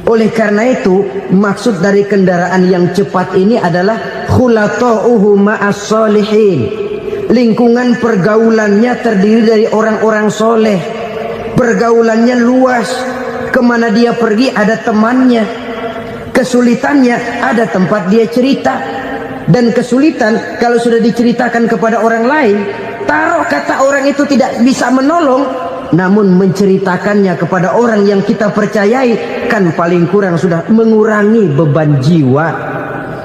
Oleh karena itu, maksud dari kendaraan yang cepat ini adalah khulata'uhu ma'as solihin. Lingkungan pergaulannya terdiri dari orang-orang soleh. Pergaulannya luas. Kemana dia pergi ada temannya. Kesulitannya ada tempat dia cerita. Dan kesulitan kalau sudah diceritakan kepada orang lain, taruh kata orang itu tidak bisa menolong, namun menceritakannya kepada orang yang kita percayai, kan paling kurang sudah mengurangi beban jiwa,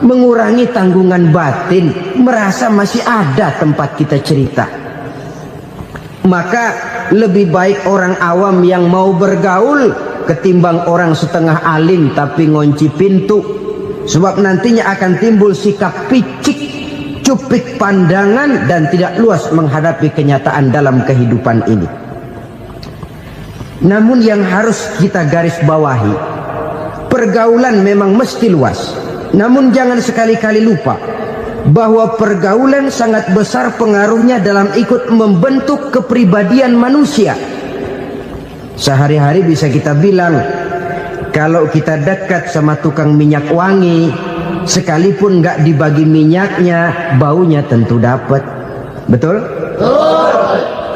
mengurangi tanggungan batin, merasa masih ada tempat kita cerita. Maka lebih baik orang awam yang mau bergaul ketimbang orang setengah alim tapi ngunci pintu. Sebab nantinya akan timbul sikap picik, cupik pandangan, dan tidak luas menghadapi kenyataan dalam kehidupan ini. Namun yang harus kita garis bawahi, pergaulan memang mesti luas. Namun jangan sekali-kali lupa bahwa pergaulan sangat besar pengaruhnya dalam ikut membentuk kepribadian manusia. Sehari-hari bisa kita bilang, kalau kita dekat sama tukang minyak wangi, sekalipun nggak dibagi minyaknya, baunya tentu dapat. Betul?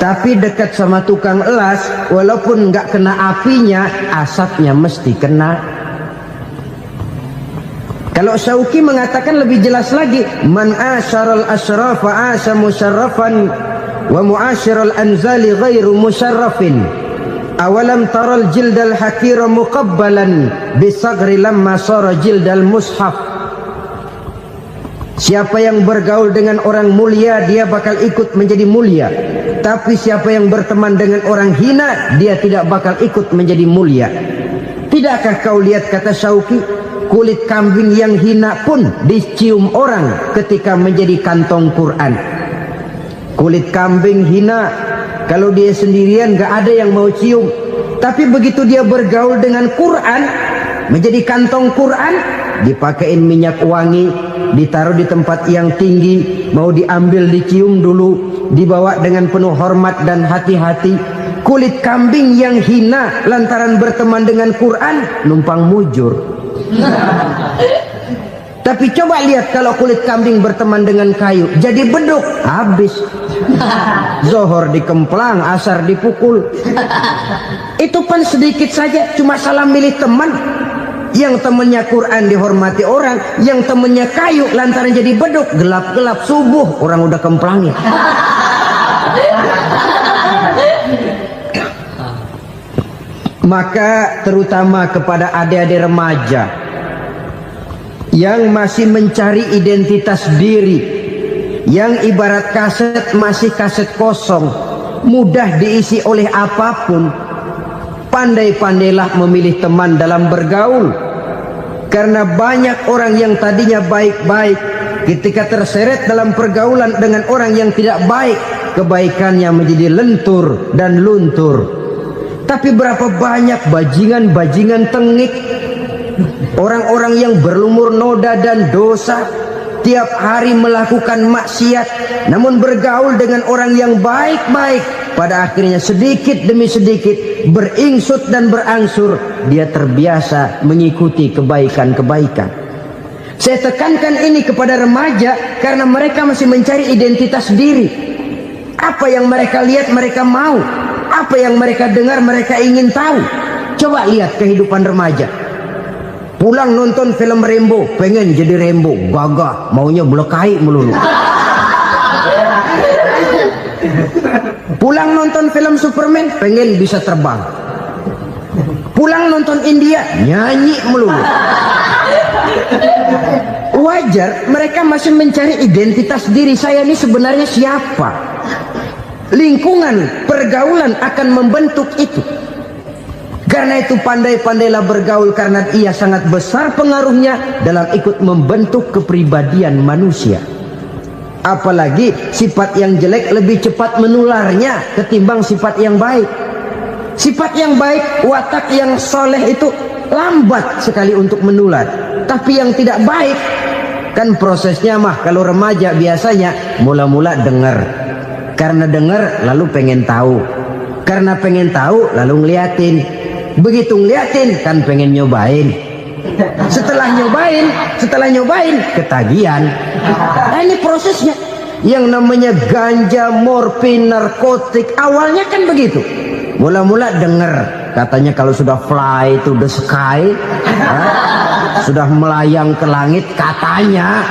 Tapi dekat sama tukang elas, walaupun nggak kena apinya, asapnya mesti kena. Kalau Syauqi mengatakan lebih jelas lagi, man asyaral asrafa asa musyarrafan wa muasyiral anzali ghairu musyarrafin. Awalam taral jildal hakira muqabbalan bisagri lamma sara jildal mushaf. Siapa yang bergaul dengan orang mulia, dia bakal ikut menjadi mulia. Tapi siapa yang berteman dengan orang hina, dia tidak bakal ikut menjadi mulia. Tidakkah kau lihat, kata Syauqi, kulit kambing yang hina pun dicium orang ketika menjadi kantong Quran. Kulit kambing hina, kalau dia sendirian gak ada yang mau cium. Tapi begitu dia bergaul dengan Quran, menjadi kantong Quran, dipakein minyak wangi, ditaruh di tempat yang tinggi, mau diambil dicium dulu, dibawa dengan penuh hormat dan hati-hati. Kulit kambing yang hina lantaran berteman dengan Quran, numpang mujur. Tapi coba lihat kalau kulit kambing berteman dengan kayu, jadi beduk, habis. Zohor dikemplang, asar dipukul. Itu pun sedikit saja, cuma salah milih teman. Yang temannya Quran dihormati orang, yang temannya kayu lantaran jadi beduk, gelap-gelap subuh orang udah kemplangnya. Maka terutama kepada adik-adik remaja yang masih mencari identitas diri, yang ibarat kaset masih kaset kosong, mudah diisi oleh apapun, pandai-pandailah memilih teman dalam bergaul. Karena banyak orang yang tadinya baik-baik, ketika terseret dalam pergaulan dengan orang yang tidak baik, kebaikannya menjadi lentur dan luntur. Tapi berapa banyak bajingan-bajingan tengik, orang-orang yang berlumur noda dan dosa, tiap hari melakukan maksiat, namun bergaul dengan orang yang baik-baik, pada akhirnya sedikit demi sedikit beringsut dan berangsur dia terbiasa mengikuti kebaikan-kebaikan. Saya tekankan ini kepada remaja karena mereka masih mencari identitas diri. Apa yang mereka lihat mereka mau, apa yang mereka dengar mereka ingin tahu. Coba lihat kehidupan remaja. Pulang nonton film Rambo, pengen jadi Rambo, gagah, maunya belekai melulu. Pulang nonton film Superman, pengen bisa terbang. Pulang nonton India, nyanyi melulu. Wajar, mereka masih mencari identitas diri. Saya ini sebenarnya siapa? Lingkungan, pergaulan akan membentuk itu. Karena itu pandai-pandailah bergaul, karena ia sangat besar pengaruhnya dalam ikut membentuk kepribadian manusia. Apalagi sifat yang jelek lebih cepat menularnya ketimbang sifat yang baik. Sifat yang baik, watak yang soleh itu lambat sekali untuk menular. Tapi yang tidak baik, kan prosesnya mah kalau remaja biasanya mula-mula dengar. Karena dengar lalu pengen tahu. Karena pengen tahu lalu ngeliatin. Begitu ngeliatin kan pengen nyobain. Setelah nyobain ketagihan. Nah, ini prosesnya. Yang namanya ganja, morfin, narkotik awalnya kan begitu. Mula-mula denger katanya kalau sudah fly to the sky, sudah melayang ke langit katanya,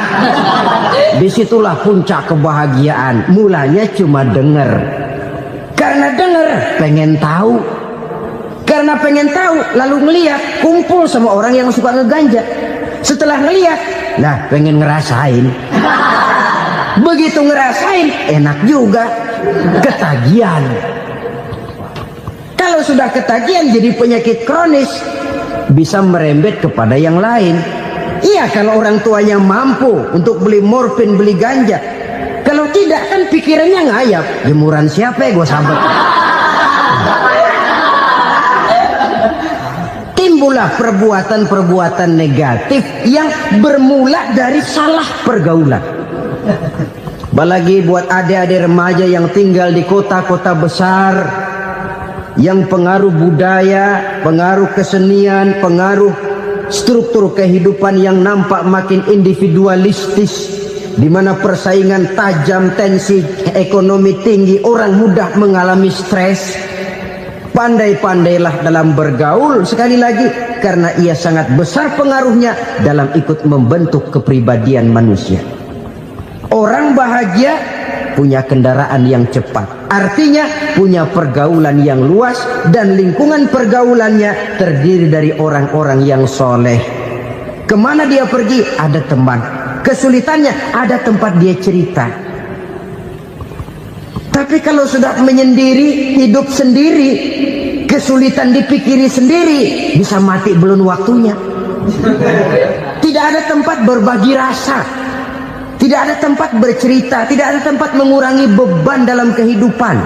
disitulah puncak kebahagiaan. Mulanya cuma denger. Karena denger pengen tahu. Karena pengen tahu lalu ngeliat, kumpul sama orang yang suka ngeganja. Setelah ngeliat, nah pengen ngerasain. Begitu ngerasain enak juga, ketagihan. Kalau sudah ketagihan jadi penyakit kronis, bisa merembet kepada yang lain. Iya, kalau orang tuanya mampu untuk beli morfin, beli ganja. Kalau tidak kan pikirannya ngayap, jemuran siapa ya gue sahabat. Timbullah perbuatan-perbuatan negatif yang bermula dari salah pergaulan. Apalagi buat adik-adik remaja yang tinggal di kota-kota besar, yang pengaruh budaya, pengaruh kesenian, pengaruh struktur kehidupan yang nampak makin individualistis, di mana persaingan tajam, tensi ekonomi tinggi, orang mudah mengalami stres. Pandai-pandailah dalam bergaul, sekali lagi, karena ia sangat besar pengaruhnya dalam ikut membentuk kepribadian manusia. Orang bahagia punya kendaraan yang cepat, artinya punya pergaulan yang luas, dan lingkungan pergaulannya terdiri dari orang-orang yang soleh. Kemana dia pergi ada teman, kesulitannya ada tempat dia cerita. Tapi kalau sudah menyendiri, hidup sendiri, kesulitan dipikiri sendiri, bisa mati belum waktunya. Tidak ada tempat berbagi rasa, tidak ada tempat bercerita, tidak ada tempat mengurangi beban dalam kehidupan.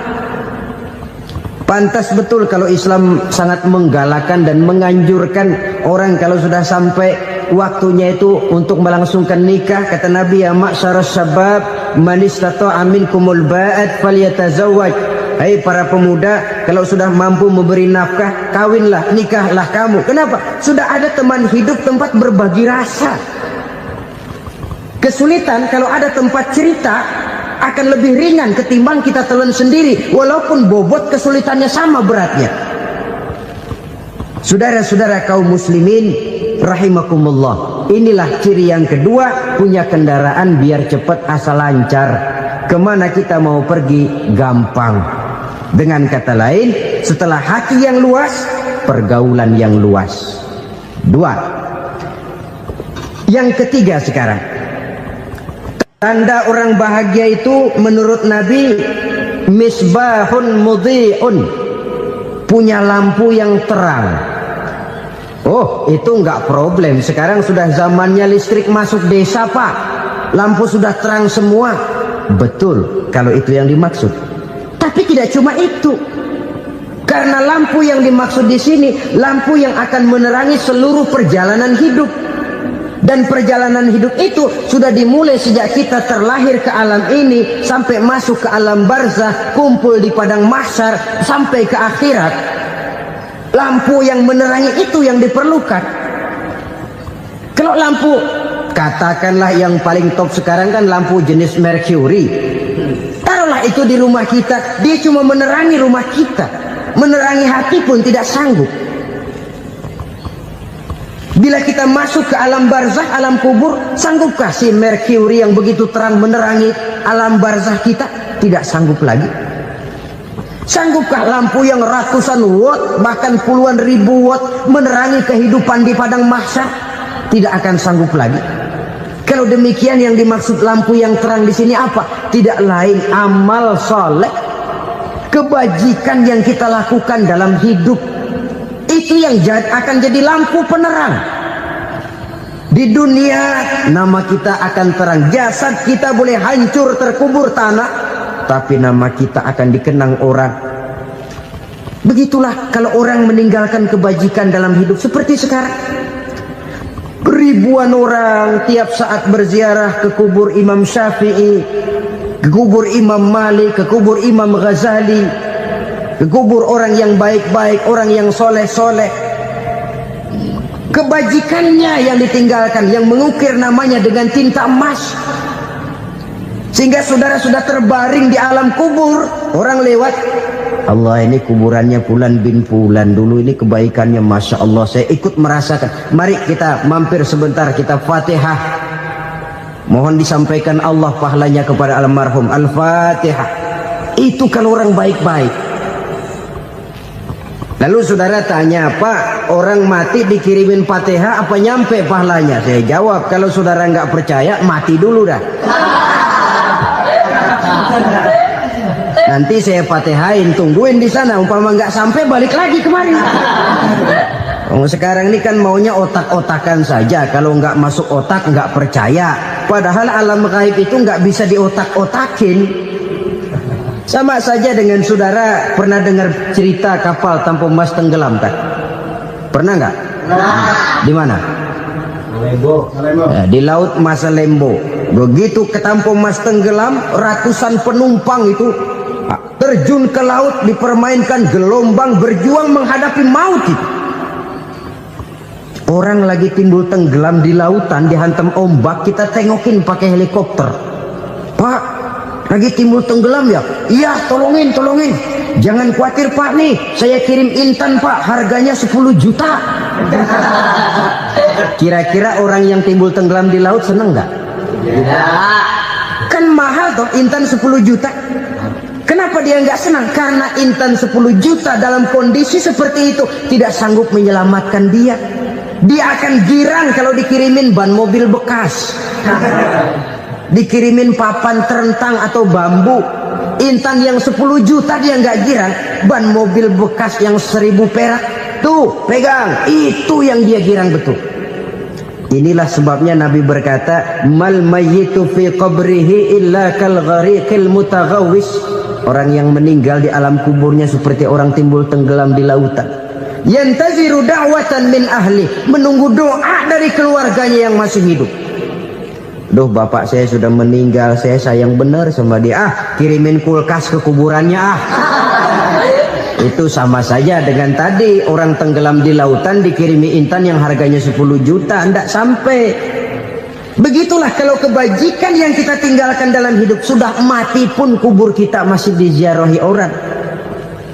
Pantas betul kalau Islam sangat menggalakkan dan menganjurkan orang kalau sudah sampai waktunya itu untuk melangsungkan nikah. Kata Nabi, ya ma'syaras syabab man istata'a minkumul ba'at falyatazawwaj. Hai para pemuda, kalau sudah mampu memberi nafkah, kawinlah, nikahlah kamu. Kenapa? Sudah ada teman hidup, tempat berbagi rasa. Kesulitan kalau ada tempat cerita akan lebih ringan ketimbang kita telan sendiri, walaupun bobot kesulitannya sama beratnya. Saudara-saudara kaum muslimin rahimakumullah, inilah ciri yang kedua, punya kendaraan biar cepat asal lancar. Kemana kita mau pergi gampang. Dengan kata lain, setelah hati yang luas, pergaulan yang luas. Dua. Yang ketiga sekarang, tanda orang bahagia itu menurut Nabi, misbahun mudhi'un, punya lampu yang terang. Oh, itu enggak problem. Sekarang sudah zamannya listrik masuk desa, Pak. Lampu sudah terang semua. Betul, kalau itu yang dimaksud. Tapi tidak cuma itu. Karena lampu yang dimaksud di sini, lampu yang akan menerangi seluruh perjalanan hidup. Dan perjalanan hidup itu sudah dimulai sejak kita terlahir ke alam ini, sampai masuk ke alam barzah, kumpul di padang mahsyar, sampai ke akhirat. Lampu yang menerangi itu yang diperlukan. Kalau lampu, katakanlah yang paling top sekarang kan lampu jenis Mercury. Taruhlah itu di rumah kita, dia cuma menerangi rumah kita, menerangi hati pun tidak sanggup. Bila kita masuk ke alam barzah, alam kubur, sanggupkah si Mercury yang begitu terang menerangi alam barzah kita? Tidak sanggup lagi. Sanggupkah lampu yang ratusan watt, bahkan puluhan ribu watt menerangi kehidupan di padang mahsyar? Tidak akan sanggup lagi. Kalau demikian, yang dimaksud lampu yang terang di sini apa? Tidak lain amal soleh, kebajikan yang kita lakukan dalam hidup. Itu yang akan jadi lampu penerang. Di dunia nama kita akan terang, jasad kita boleh hancur terkubur tanah, tapi nama kita akan dikenang orang. Begitulah kalau orang meninggalkan kebajikan dalam hidup seperti sekarang. Ribuan orang tiap saat berziarah ke kubur Imam Syafi'i, ke kubur Imam Malik, ke kubur Imam Ghazali. ke kubur orang yang baik-baik, orang yang soleh-soleh. Kebajikannya yang ditinggalkan, yang mengukir namanya dengan tinta emas. Sehingga saudara sudah terbaring di alam kubur, orang lewat, Allah ini kuburannya Fulan bin Fulan, dulu ini kebaikannya Masya Allah, saya ikut merasakan. Mari kita mampir sebentar, kita Fatihah, mohon disampaikan Allah pahalanya kepada almarhum. Al-Fatihah. Itu kalau orang baik-baik. Lalu saudara tanya, Pak, orang mati dikirimin Fatihah apa nyampe pahalanya? Saya jawab, kalau saudara nggak percaya, mati dulu dah. Nanti saya Fatihain, tungguin di sana. Umpama nggak sampai, balik lagi kemari. Sekarang ini kan maunya otak-otakan saja. Kalau nggak masuk otak, nggak percaya. Padahal alam gaib itu nggak bisa diotak-otakin. Sama saja dengan saudara pernah dengar cerita kapal Tampu Mas tenggelam tak? Pernah nggak? Di mana? Di Laut Masalembo. Begitu ke Tampu Mas tenggelam, ratusan penumpang itu terjun ke laut, dipermainkan gelombang, berjuang menghadapi maut itu. Orang lagi timbul tenggelam di lautan, dihantam ombak, kita tengokin pakai helikopter. Pak, lagi timbul tenggelam ya? Iya, tolongin. Jangan khawatir Pak, nih saya kirim intan Pak, harganya 10 juta. Kira-kira orang yang timbul tenggelam di laut seneng nggak? Kan mahal toh intan 10 juta. Kenapa dia nggak senang? Karena intan 10 juta dalam kondisi seperti itu tidak sanggup menyelamatkan dia. Dia akan girang kalau dikirimin ban mobil bekas, dikirimin papan terentang atau bambu. Intan yang 10 juta dia nggak girang, ban mobil bekas yang 1000 perak tuh pegang, itu yang dia girang betul. Inilah sebabnya Nabi berkata, mal mayyitu fi qabrihi illa kal ghariqil mutaghawwis. Orang yang meninggal di alam kuburnya seperti orang timbul tenggelam di lautan. Yantaziru da'watan min ahli, menunggu doa dari keluarganya yang masih hidup. Duh, bapak saya sudah meninggal, saya sayang benar sama dia. Kirimin kulkas ke kuburannya Itu sama saja dengan tadi orang tenggelam di lautan dikirimi intan yang harganya 10 juta, tidak sampai. Begitulah kalau kebajikan yang kita tinggalkan dalam hidup, sudah mati pun kubur kita masih diziarahi orang.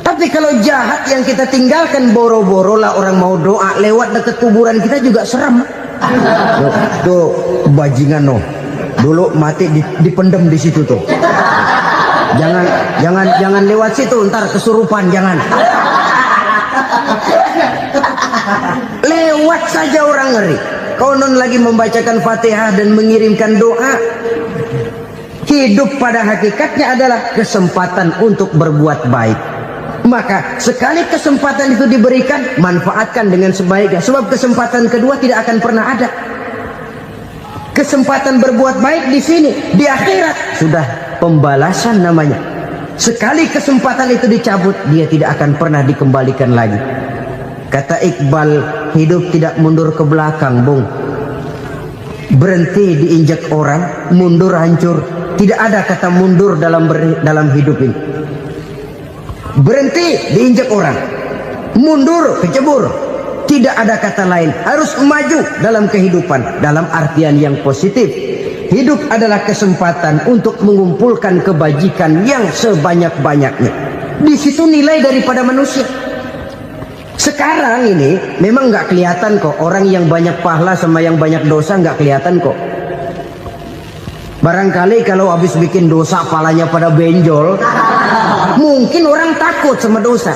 Tapi kalau jahat yang kita tinggalkan, boro-boro lah orang mau doa lewat dekat kuburan kita juga serem. Tuh bajingan no, dulu mati dipendem di situ tuh. Jangan lewat situ, ntar kesurupan, jangan. Lewat saja orang ngeri. Konon lagi membacakan Fatihah dan mengirimkan doa. Hidup pada hakikatnya adalah kesempatan untuk berbuat baik. Maka sekali kesempatan itu diberikan, manfaatkan dengan sebaiknya. Sebab kesempatan kedua tidak akan pernah ada. Kesempatan berbuat baik di sini, di akhirat sudah pembalasan namanya. Sekali kesempatan itu dicabut, dia tidak akan pernah dikembalikan lagi. Kata Iqbal, hidup tidak mundur ke belakang, Bung. Berhenti diinjak orang, mundur hancur. Tidak ada kata mundur dalam hidup ini. Berhenti diinjak orang, mundur kecebur. Tidak ada kata lain, harus maju dalam kehidupan, dalam artian yang positif. Hidup adalah kesempatan untuk mengumpulkan kebajikan yang sebanyak-banyaknya. Di situ nilai daripada manusia. Sekarang ini memang nggak kelihatan kok, orang yang banyak pahala sama yang banyak dosa nggak kelihatan kok. Barangkali kalau habis bikin dosa palanya pada benjol, mungkin orang takut sama dosa.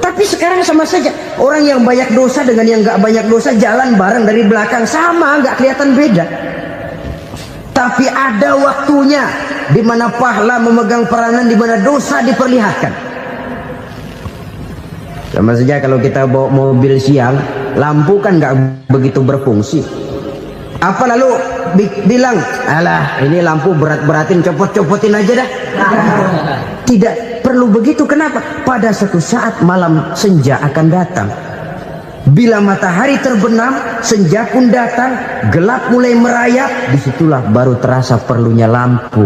Tapi sekarang sama saja, orang yang banyak dosa dengan yang nggak banyak dosa jalan bareng dari belakang, sama, nggak kelihatan beda. Tapi ada waktunya di mana pahala memegang peranan, di mana dosa diperlihatkan. Sama saja kalau kita bawa mobil siang, lampu kan nggak begitu berfungsi. Apa lalu bilang, alah ini lampu berat-beratin, copot-copotin aja dah. Tidak perlu begitu. Kenapa? Pada suatu saat malam senja akan datang. Bila matahari terbenam, senja pun datang, gelap mulai merayap, disitulah baru terasa perlunya lampu.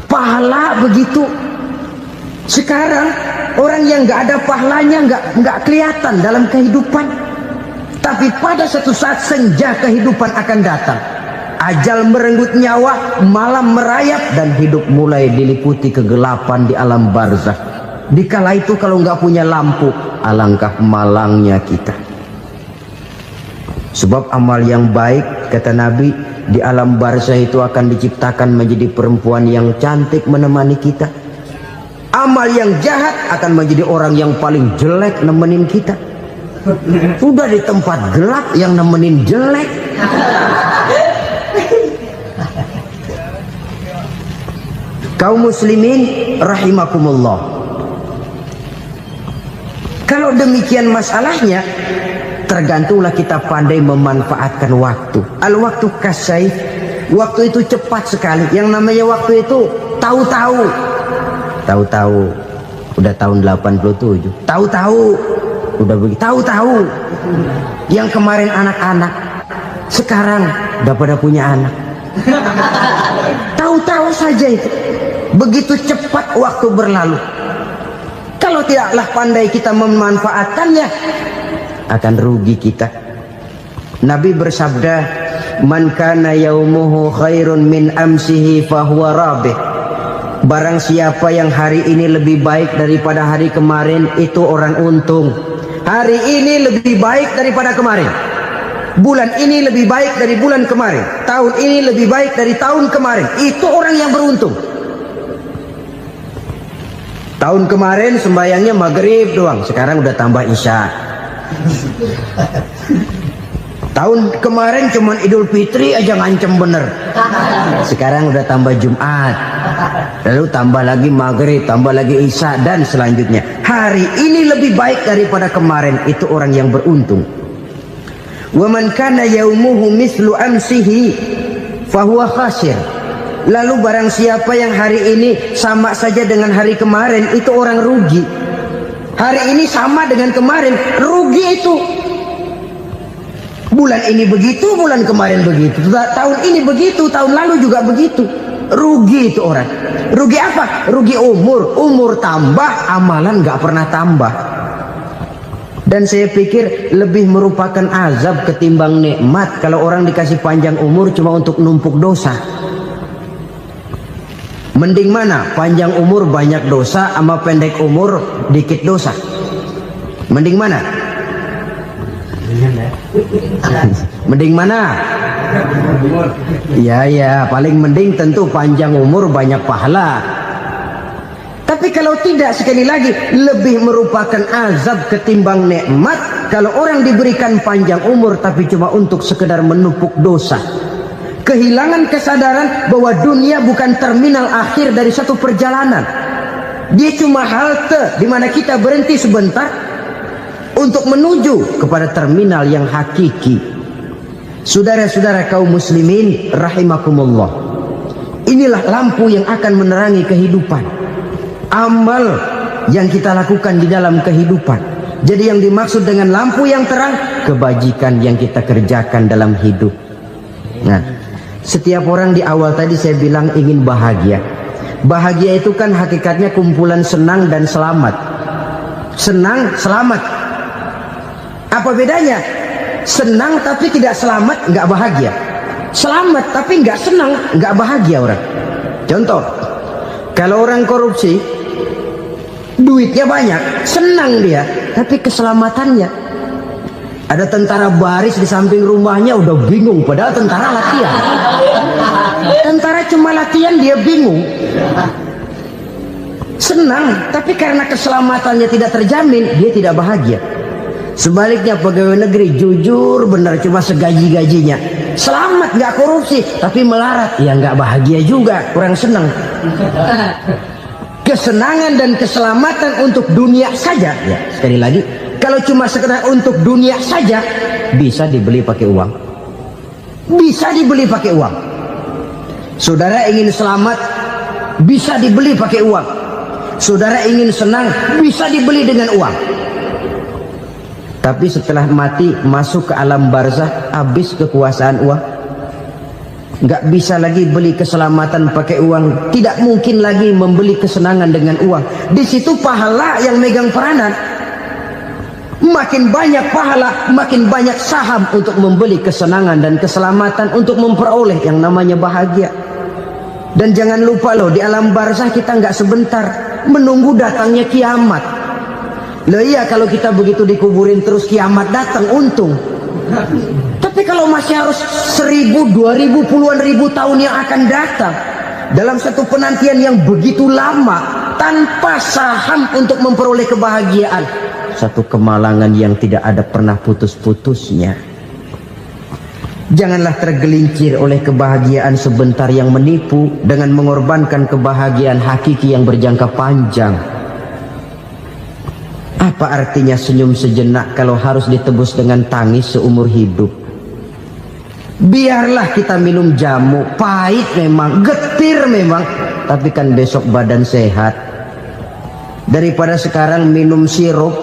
Pahala begitu. Sekarang orang yang nggak ada pahalanya, nggak kelihatan dalam kehidupan. Tapi pada suatu saat senja kehidupan akan datang. Ajal merenggut nyawa, malam merayap, dan hidup mulai diliputi kegelapan di alam barzakh. Dikala itu kalau nggak punya lampu, alangkah malangnya kita. Sebab amal yang baik, kata Nabi, di alam barzakh itu akan diciptakan menjadi perempuan yang cantik menemani kita. Amal yang jahat akan menjadi orang yang paling jelek nemenin kita. Sudah di tempat gelap yang nemenin jelek. Kaum muslimin rahimakumullah. Kalau demikian masalahnya, tergantunglah kita pandai memanfaatkan waktu. Al-waktu kasayf, waktu itu cepat sekali. Yang namanya waktu itu tahu-tahu. Tahu-tahu udah tahun 87. Tahu-tahu udah begitu. Tahu-tahu yang kemarin anak-anak sekarang udah pada punya anak. Tahu-tahu saja itu. Begitu cepat waktu berlalu. Kalau tidaklah pandai kita memanfaatkannya, akan rugi kita. Nabi bersabda, "Man kana yaumuhu khairun min amsihi fahuwa rabih." Barang siapa yang hari ini lebih baik daripada hari kemarin, itu orang untung. Hari ini lebih baik daripada kemarin. Bulan ini lebih baik dari bulan kemarin. Tahun ini lebih baik dari tahun kemarin. Itu orang yang beruntung. Tahun kemarin sembayangnya maghrib doang, sekarang udah tambah isya. Tahun kemarin cuman Idul Fitri aja ngancem bener, sekarang udah tambah Jumat, lalu tambah lagi maghrib, tambah lagi isya, dan selanjutnya. Hari ini lebih baik daripada kemarin, itu orang yang beruntung. Wa man kana yaumuhu mislu amsihi fahuwa khasir. Lalu barang siapa yang hari ini sama saja dengan hari kemarin, itu orang rugi. Hari ini sama dengan kemarin, rugi itu. Bulan ini begitu, bulan kemarin begitu, tahun ini begitu, tahun lalu juga begitu. Rugi itu orang. Rugi apa? Rugi umur. Umur tambah, amalan gak pernah tambah. Dan saya pikir lebih merupakan azab ketimbang nikmat kalau orang dikasih panjang umur cuma untuk numpuk dosa. Mending mana? Panjang umur banyak dosa sama pendek umur dikit dosa. Mending mana? Mending mana? Ya, paling mending tentu panjang umur banyak pahala. Tapi kalau tidak, sekali lagi, lebih merupakan azab ketimbang nikmat kalau orang diberikan panjang umur tapi cuma untuk sekedar menumpuk dosa. Kehilangan kesadaran bahwa dunia bukan terminal akhir dari satu perjalanan. Dia cuma halte di mana kita berhenti sebentar untuk menuju kepada terminal yang hakiki. Saudara-saudara kaum muslimin rahimakumullah. Inilah lampu yang akan menerangi kehidupan. Amal yang kita lakukan di dalam kehidupan. Jadi yang dimaksud dengan lampu yang terang, kebajikan yang kita kerjakan dalam hidup. Nah, setiap orang di awal tadi saya bilang ingin bahagia. Bahagia itu kan hakikatnya kumpulan senang dan selamat. Senang, selamat. Apa bedanya? Senang tapi tidak selamat, nggak bahagia. Selamat tapi nggak senang, nggak bahagia orang. Contoh, kalau orang korupsi, duitnya banyak, senang dia, tapi keselamatannya. Ada tentara baris di samping rumahnya udah bingung, padahal tentara latihan. Tentara cuma latihan, dia bingung. Senang, tapi karena keselamatannya tidak terjamin, dia tidak bahagia. Sebaliknya pegawai negeri jujur benar, cuma segaji-gajinya, selamat, nggak korupsi, tapi melarat, ya nggak bahagia juga, kurang senang. Kesenangan dan keselamatan untuk dunia saja, ya sekali lagi, kalau cuma sekedar untuk dunia saja, bisa dibeli pakai uang. Bisa dibeli pakai uang. Saudara ingin selamat, bisa dibeli pakai uang. Saudara ingin senang, bisa dibeli dengan uang. Tapi setelah mati, masuk ke alam barzakh, habis kekuasaan uang. Nggak bisa lagi beli keselamatan pakai uang, tidak mungkin lagi membeli kesenangan dengan uang. Di situ pahala yang megang peranan. Makin banyak pahala, makin banyak saham untuk membeli kesenangan dan keselamatan, untuk memperoleh yang namanya bahagia. Dan jangan lupa loh, di alam barzah kita nggak sebentar, menunggu datangnya kiamat. Loh iya, kalau kita begitu dikuburin terus kiamat datang, untung. Tapi kalau masih harus 1000, 2000, puluhan ribu tahun yang akan datang, dalam satu penantian yang begitu lama, tanpa saham untuk memperoleh kebahagiaan, satu kemalangan yang tidak ada pernah putus-putusnya. Janganlah tergelincir oleh kebahagiaan sebentar yang menipu dengan mengorbankan kebahagiaan hakiki yang berjangka panjang. Apa artinya senyum sejenak kalau harus ditebus dengan tangis seumur hidup? Biarlah kita minum jamu, pahit memang, getir memang, tapi kan besok badan sehat. Daripada sekarang minum sirup,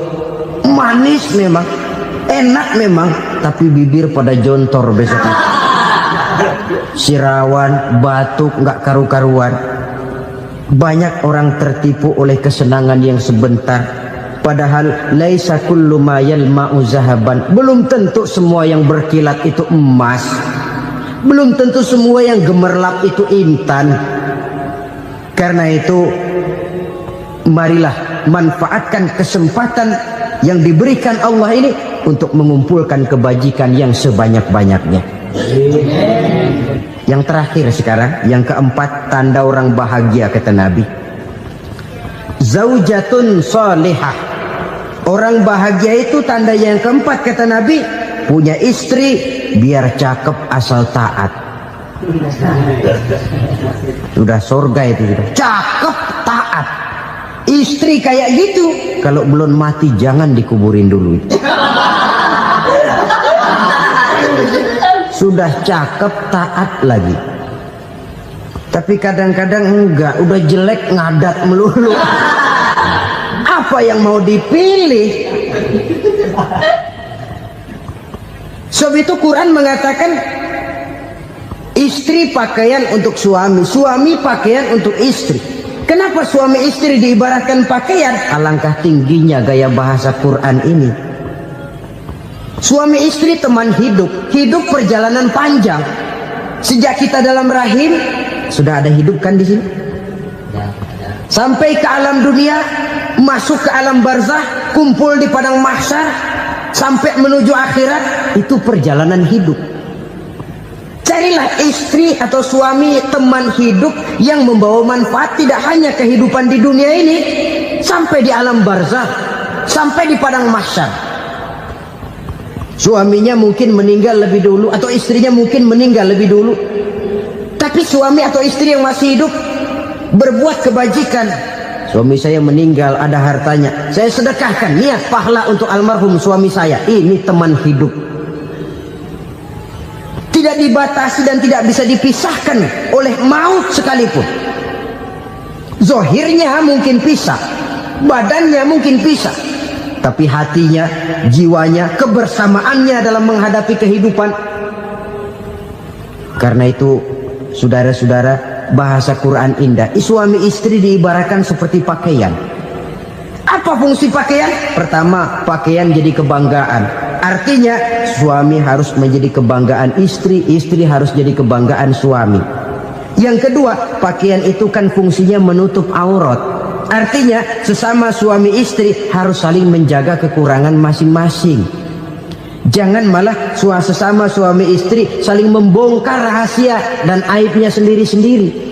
manis memang, enak memang, tapi bibir pada jontor besok. Sirawan, batuk, nggak karu-karuan. Banyak orang tertipu oleh kesenangan yang sebentar. Padahal laisa kullu ma yalma'u zahaban. Belum tentu semua yang berkilat itu emas. Belum tentu semua yang gemerlap itu intan. Karena itu, marilah manfaatkan kesempatan yang diberikan Allah ini untuk mengumpulkan kebajikan yang sebanyak-banyaknya. Yang terakhir sekarang, yang keempat, tanda orang bahagia kata Nabi. Zaujatun salihah. Orang bahagia itu tanda yang keempat kata Nabi, punya istri biar cakep asal taat. Sudah surga itu sudah. Cakep taat. Istri kayak gitu, kalau belum mati jangan dikuburin dulu. Sudah cakep taat lagi. Tapi kadang-kadang enggak, udah jelek ngadat melulu. Apa yang mau dipilih? Sebab itu Quran mengatakan istri pakaian untuk suami, suami pakaian untuk istri. Kenapa suami istri diibaratkan pakaian? Alangkah tingginya gaya bahasa Quran ini. Suami istri teman hidup, hidup perjalanan panjang. Sejak kita dalam rahim sudah ada hidup kan di sini? Sampai ke alam dunia, masuk ke alam barzah, kumpul di padang mahsyar, sampai menuju akhirat, itu perjalanan hidup. Carilah istri atau suami teman hidup yang membawa manfaat tidak hanya kehidupan di dunia ini, sampai di alam barzah, sampai di padang mahsyar. Suaminya mungkin meninggal lebih dulu, atau istrinya mungkin meninggal lebih dulu, tapi suami atau istri yang masih hidup berbuat kebajikan. Suami saya meninggal, ada hartanya, saya sedekahkan, niat pahala untuk almarhum suami saya. Ini teman hidup, tidak dibatasi dan tidak bisa dipisahkan oleh maut sekalipun. Zohirnya mungkin pisah, badannya mungkin pisah, tapi hatinya, jiwanya, kebersamaannya dalam menghadapi kehidupan. Karena itu saudara-saudara, bahasa Quran indah. Suami istri diibaratkan seperti pakaian. Apa fungsi pakaian? Pertama, pakaian jadi kebanggaan. Artinya suami harus menjadi kebanggaan istri, istri harus jadi kebanggaan suami. Yang kedua, pakaian itu kan fungsinya menutup aurat. Artinya sesama suami istri harus saling menjaga kekurangan masing-masing. Jangan malah sesama suami istri saling membongkar rahasia dan aibnya sendiri-sendiri.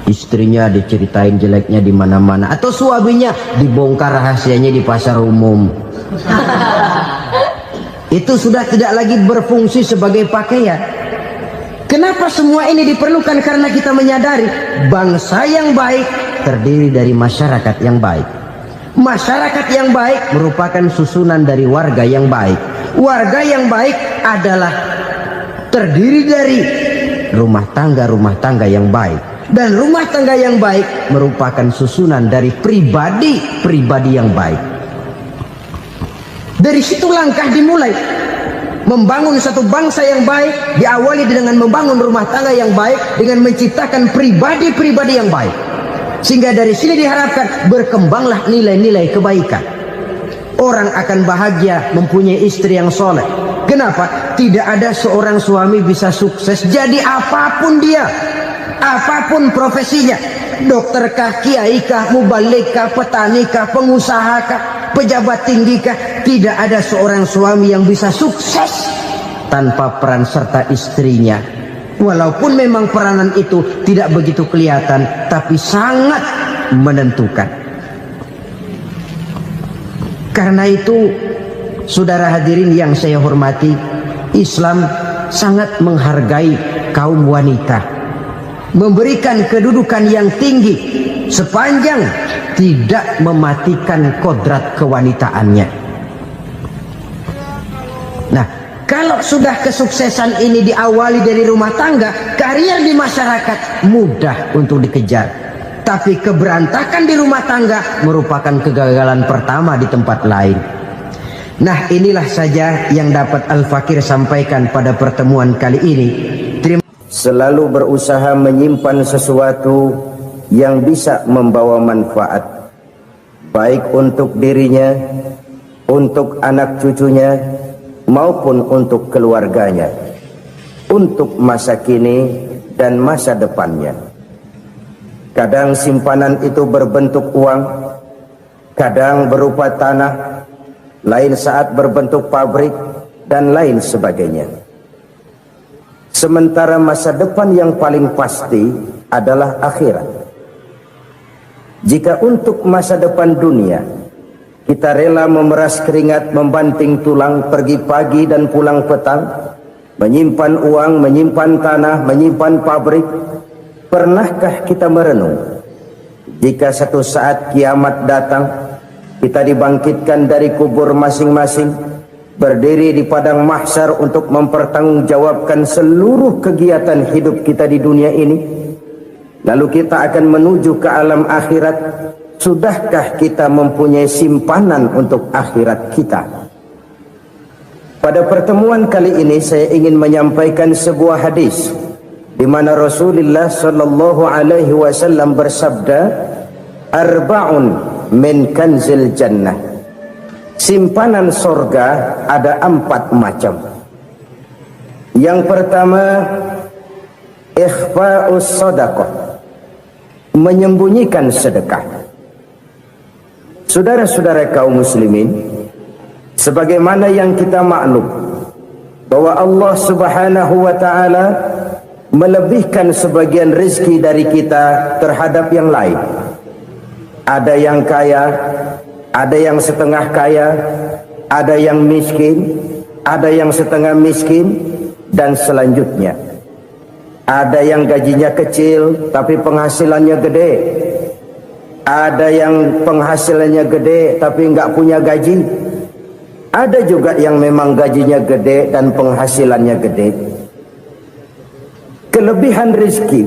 Istrinya diceritain jeleknya di mana-mana, atau suaminya dibongkar rahasianya di pasar umum. Itu sudah tidak lagi berfungsi sebagai pakaian. Kenapa semua ini diperlukan? Karena kita menyadari bangsa yang baik terdiri dari masyarakat yang baik. Masyarakat yang baik merupakan susunan dari warga yang baik. Warga yang baik adalah terdiri dari rumah tangga yang baik. Dan rumah tangga yang baik merupakan susunan dari pribadi yang baik. Dari situ langkah dimulai. Membangun satu bangsa yang baik diawali dengan membangun rumah tangga yang baik, dengan menciptakan pribadi-pribadi yang baik. Sehingga dari sini diharapkan berkembanglah nilai-nilai kebaikan. Orang akan bahagia mempunyai istri yang soleh. Kenapa? Tidak ada seorang suami bisa sukses jadi apapun dia, apapun profesinya, dokterkah, kiaikah, mubalikkah, petanikah, pengusahakah, pejabat tinggikah. Tidak ada seorang suami yang bisa sukses tanpa peran serta istrinya. Walaupun memang peranan itu tidak begitu kelihatan, tapi sangat menentukan. Karena itu, saudara hadirin yang saya hormati, Islam sangat menghargai kaum wanita, memberikan kedudukan yang tinggi sepanjang tidak mematikan kodrat kewanitaannya. Nah, kalau sudah kesuksesan ini diawali dari rumah tangga, karier di masyarakat mudah untuk dikejar. Tapi keberantakan di rumah tangga merupakan kegagalan pertama di tempat lain. Nah, inilah saja yang dapat Al-Fakir sampaikan pada pertemuan kali ini. Selalu berusaha menyimpan sesuatu yang bisa membawa manfaat, baik untuk dirinya, untuk anak cucunya, maupun untuk keluarganya, untuk masa kini dan masa depannya. Kadang simpanan itu berbentuk uang, kadang berupa tanah, lain saat berbentuk pabrik, dan lain sebagainya. Sementara masa depan yang paling pasti adalah akhirat. Jika untuk masa depan dunia kita rela memeras keringat, membanting tulang, pergi pagi dan pulang petang, menyimpan uang, menyimpan tanah, menyimpan pabrik, pernahkah kita merenung jika satu saat kiamat datang, kita dibangkitkan dari kubur masing-masing, berdiri di padang mahsyar untuk mempertanggungjawabkan seluruh kegiatan hidup kita di dunia ini, lalu kita akan menuju ke alam akhirat. Sudahkah kita mempunyai simpanan untuk akhirat kita? Pada pertemuan kali ini saya ingin menyampaikan sebuah hadis di mana Rasulullah sallallahu alaihi wasallam bersabda, arba'un min kanzil jannah. Simpanan sorga ada 4 macam. Yang pertama, ikhfa'us sadaqah, menyembunyikan sedekah. Saudara-saudara kaum muslimin, sebagaimana yang kita maklum bahwa Allah Subhanahu wa taala melebihkan sebagian rezeki dari kita terhadap yang lain. Ada yang kaya, ada yang setengah kaya, ada yang miskin, ada yang setengah miskin, dan selanjutnya. Ada yang gajinya kecil tapi penghasilannya gede. Ada yang penghasilannya gede tapi nggak punya gaji. Ada juga yang memang gajinya gede dan penghasilannya gede. Kelebihan rezeki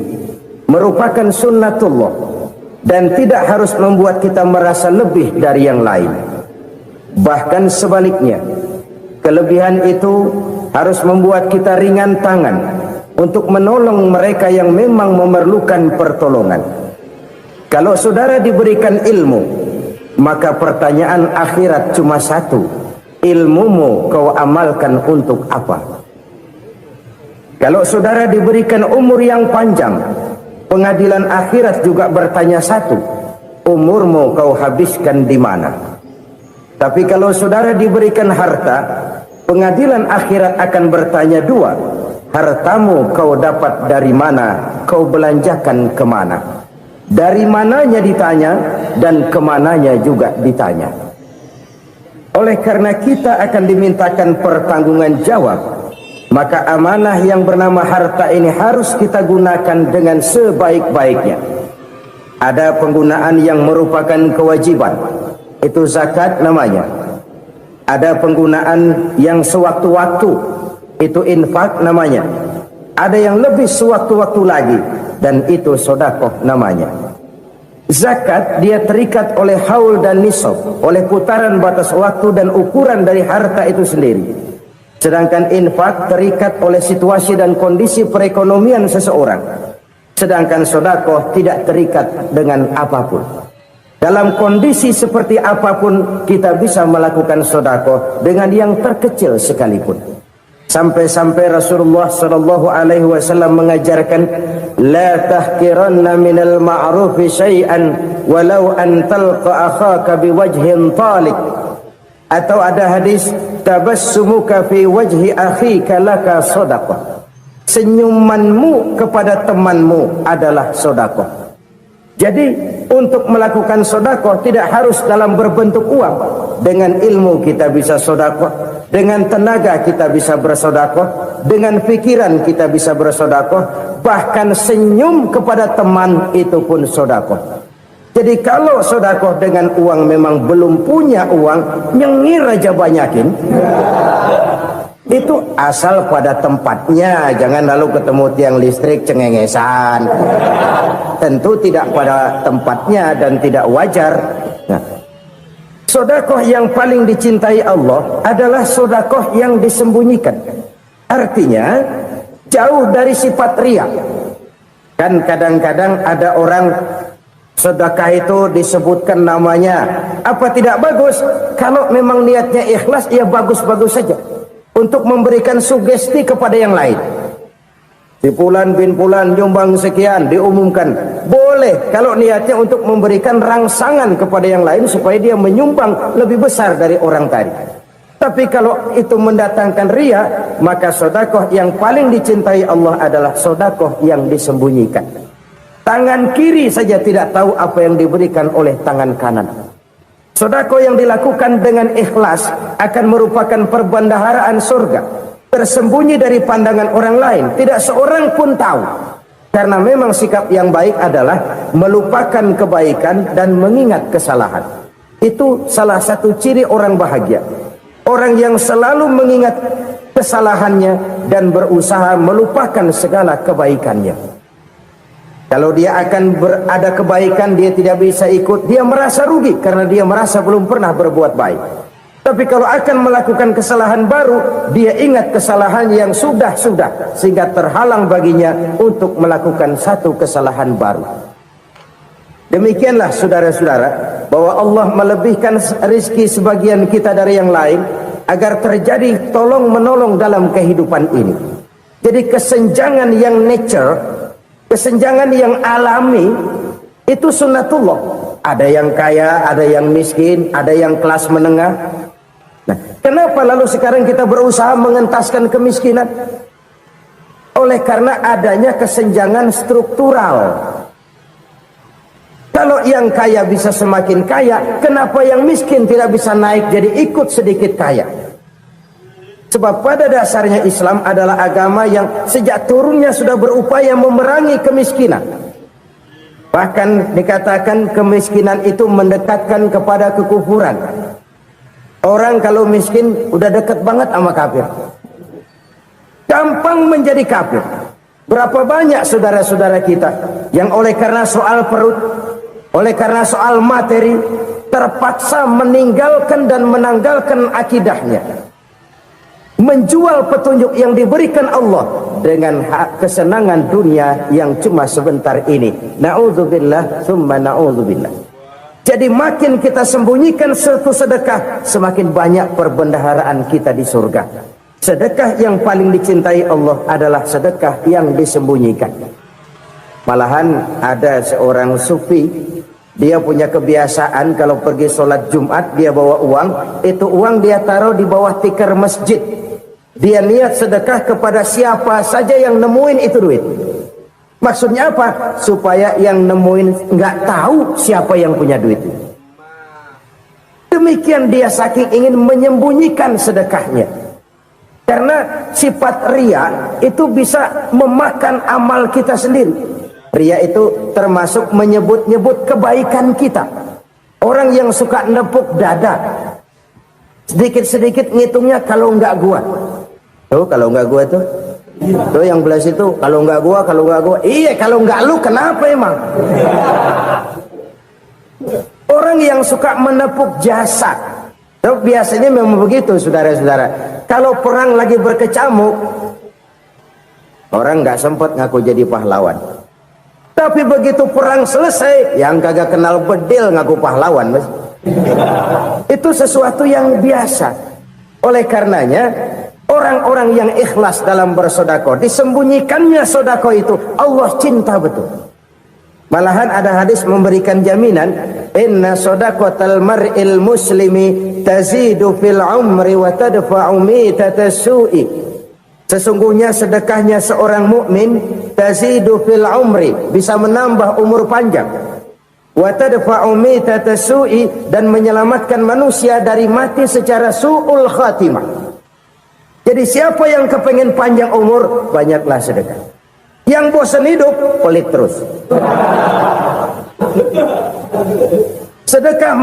merupakan sunnatullah dan tidak harus membuat kita merasa lebih dari yang lain. Bahkan sebaliknya, kelebihan itu harus membuat kita ringan tangan untuk menolong mereka yang memang memerlukan pertolongan. Kalau saudara diberikan ilmu, maka pertanyaan akhirat cuma satu: ilmumu kau amalkan untuk apa? Kalau saudara diberikan umur yang panjang, pengadilan akhirat juga bertanya satu: umurmu kau habiskan di mana? Tapi kalau saudara diberikan harta, pengadilan akhirat akan bertanya dua: hartamu kau dapat dari mana? Kau belanjakan kemana? Dari mananya ditanya dan kemananya juga ditanya. Oleh karena kita akan dimintakan pertanggungan jawab, maka amanah yang bernama harta ini harus kita gunakan dengan sebaik-baiknya. Ada penggunaan yang merupakan kewajiban, itu zakat namanya. Ada penggunaan yang sewaktu-waktu, itu infak namanya. Ada yang lebih sewaktu-waktu lagi, dan itu sedekah namanya. Zakat dia terikat oleh haul dan nisab, oleh putaran batas waktu dan ukuran dari harta itu sendiri. Sedangkan infak terikat oleh situasi dan kondisi perekonomian seseorang. Sedangkan sedekah tidak terikat dengan apapun. Dalam kondisi seperti apapun kita bisa melakukan sedekah dengan yang terkecil sekalipun. Sampai-sampai Rasulullah sallallahu alaihi wasallam mengajarkan, la tahqiranna minal ma'rufi syai'an walau an talqa akhaka biwajhin talik. Atau ada hadis, tabassumuka fi wajhi akhika laka sedekah. Senyumanmu kepada temanmu adalah sedekah. Jadi untuk melakukan sedekah tidak harus dalam berbentuk uang. Dengan ilmu kita bisa sedekah, dengan tenaga kita bisa bersedekah, dengan pikiran kita bisa bersedekah, bahkan senyum kepada teman itu pun sedekah. Jadi kalau sedekah dengan uang memang belum punya uang, nyengir aja banyakin. Itu asal pada tempatnya, jangan lalu ketemu tiang listrik cengengesan. Tentu tidak pada tempatnya dan tidak wajar. Nah, sedekah yang paling dicintai Allah adalah sedekah yang disembunyikan. Artinya jauh dari sifat riya. Kan kadang-kadang ada orang sedekah itu disebutkan namanya. Apa tidak bagus? Kalau memang niatnya ikhlas, ya bagus-bagus saja. Untuk memberikan sugesti kepada yang lain. Si Fulan bin Fulan nyumbang sekian, diumumkan. Boleh kalau niatnya untuk memberikan rangsangan kepada yang lain supaya dia menyumbang lebih besar dari orang tadi. Tapi kalau itu mendatangkan riya, maka sedekah yang paling dicintai Allah adalah sedekah yang disembunyikan. Tangan kiri saja tidak tahu apa yang diberikan oleh tangan kanan. Sedekah yang dilakukan dengan ikhlas akan merupakan perbendaharaan surga, tersembunyi dari pandangan orang lain, tidak seorang pun tahu. Karena memang sikap yang baik adalah melupakan kebaikan dan mengingat kesalahan. Itu salah satu ciri orang bahagia. Orang yang selalu mengingat kesalahannya dan berusaha melupakan segala kebaikannya. Kalau dia akan ada kebaikan, dia tidak bisa ikut, dia merasa rugi karena dia merasa belum pernah berbuat baik. Tapi kalau akan melakukan kesalahan baru, dia ingat kesalahan yang sudah-sudah, sehingga terhalang baginya untuk melakukan satu kesalahan baru. Demikianlah saudara-saudara, bahwa Allah melebihkan rizki sebagian kita dari yang lain, agar terjadi tolong-menolong dalam kehidupan ini. Jadi kesenjangan yang nature, kesenjangan yang alami, itu sunnatullah. Ada yang kaya, ada yang miskin, ada yang kelas menengah. Nah, kenapa lalu sekarang kita berusaha mengentaskan kemiskinan? Oleh karena adanya kesenjangan struktural. Kalau yang kaya bisa semakin kaya, kenapa yang miskin tidak bisa naik jadi ikut sedikit kaya? Sebab pada dasarnya Islam adalah agama yang sejak turunnya sudah berupaya memerangi kemiskinan. Bahkan dikatakan kemiskinan itu mendekatkan kepada kekufuran. Orang kalau miskin udah dekat banget sama kafir. Gampang menjadi kafir. Berapa banyak saudara-saudara kita yang oleh karena soal perut, oleh karena soal materi, terpaksa meninggalkan dan menanggalkan akidahnya. Menjual petunjuk yang diberikan Allah dengan kesenangan dunia yang cuma sebentar ini. Na'udzubillah, summa na'udzubillah. Jadi makin kita sembunyikan satu sedekah, semakin banyak perbendaharaan kita di surga. Sedekah yang paling dicintai Allah adalah sedekah yang disembunyikan. Malahan ada seorang sufi, dia punya kebiasaan kalau pergi sholat Jumat dia bawa uang, itu uang dia taruh di bawah tikar masjid. Dia niat sedekah kepada siapa saja yang nemuin itu duit. Maksudnya apa? Supaya yang nemuin nggak tahu siapa yang punya duit. Demikian dia saking ingin menyembunyikan sedekahnya. Karena sifat riya itu bisa memakan amal kita sendiri. Riya itu termasuk menyebut-nyebut kebaikan kita. Orang yang suka nepuk dada, sedikit-sedikit ngitungnya kalau nggak gua. Tuh kalau nggak gua tuh yang belah situ, kalau nggak gua. Iya, kalau nggak lu kenapa emang? Orang yang suka menepuk jasa, So, biasanya memang begitu saudara-saudara. Kalau perang lagi berkecamuk, orang nggak sempat ngaku jadi pahlawan. Tapi begitu perang selesai, yang kagak kenal bedil ngaku pahlawan, mas. Itu sesuatu yang biasa. Oleh karenanya, orang-orang yang ikhlas dalam bersodako, disembunyikannya sodako itu, Allah cinta betul. Malahan ada hadis memberikan jaminan, inna sodakotal mar'il muslimi tazidu fil umri wa tadfa'u mitatas su'i. Sesungguhnya sedekahnya seorang mukmin tazidu fil umri, bisa menambah umur panjang, wa tadfa'u mitatas su'i, dan menyelamatkan manusia dari mati secara su'ul khatimah. Jadi siapa yang kepengen panjang umur, banyaklah sedekah. Yang bosan hidup, pelit terus. Sedekah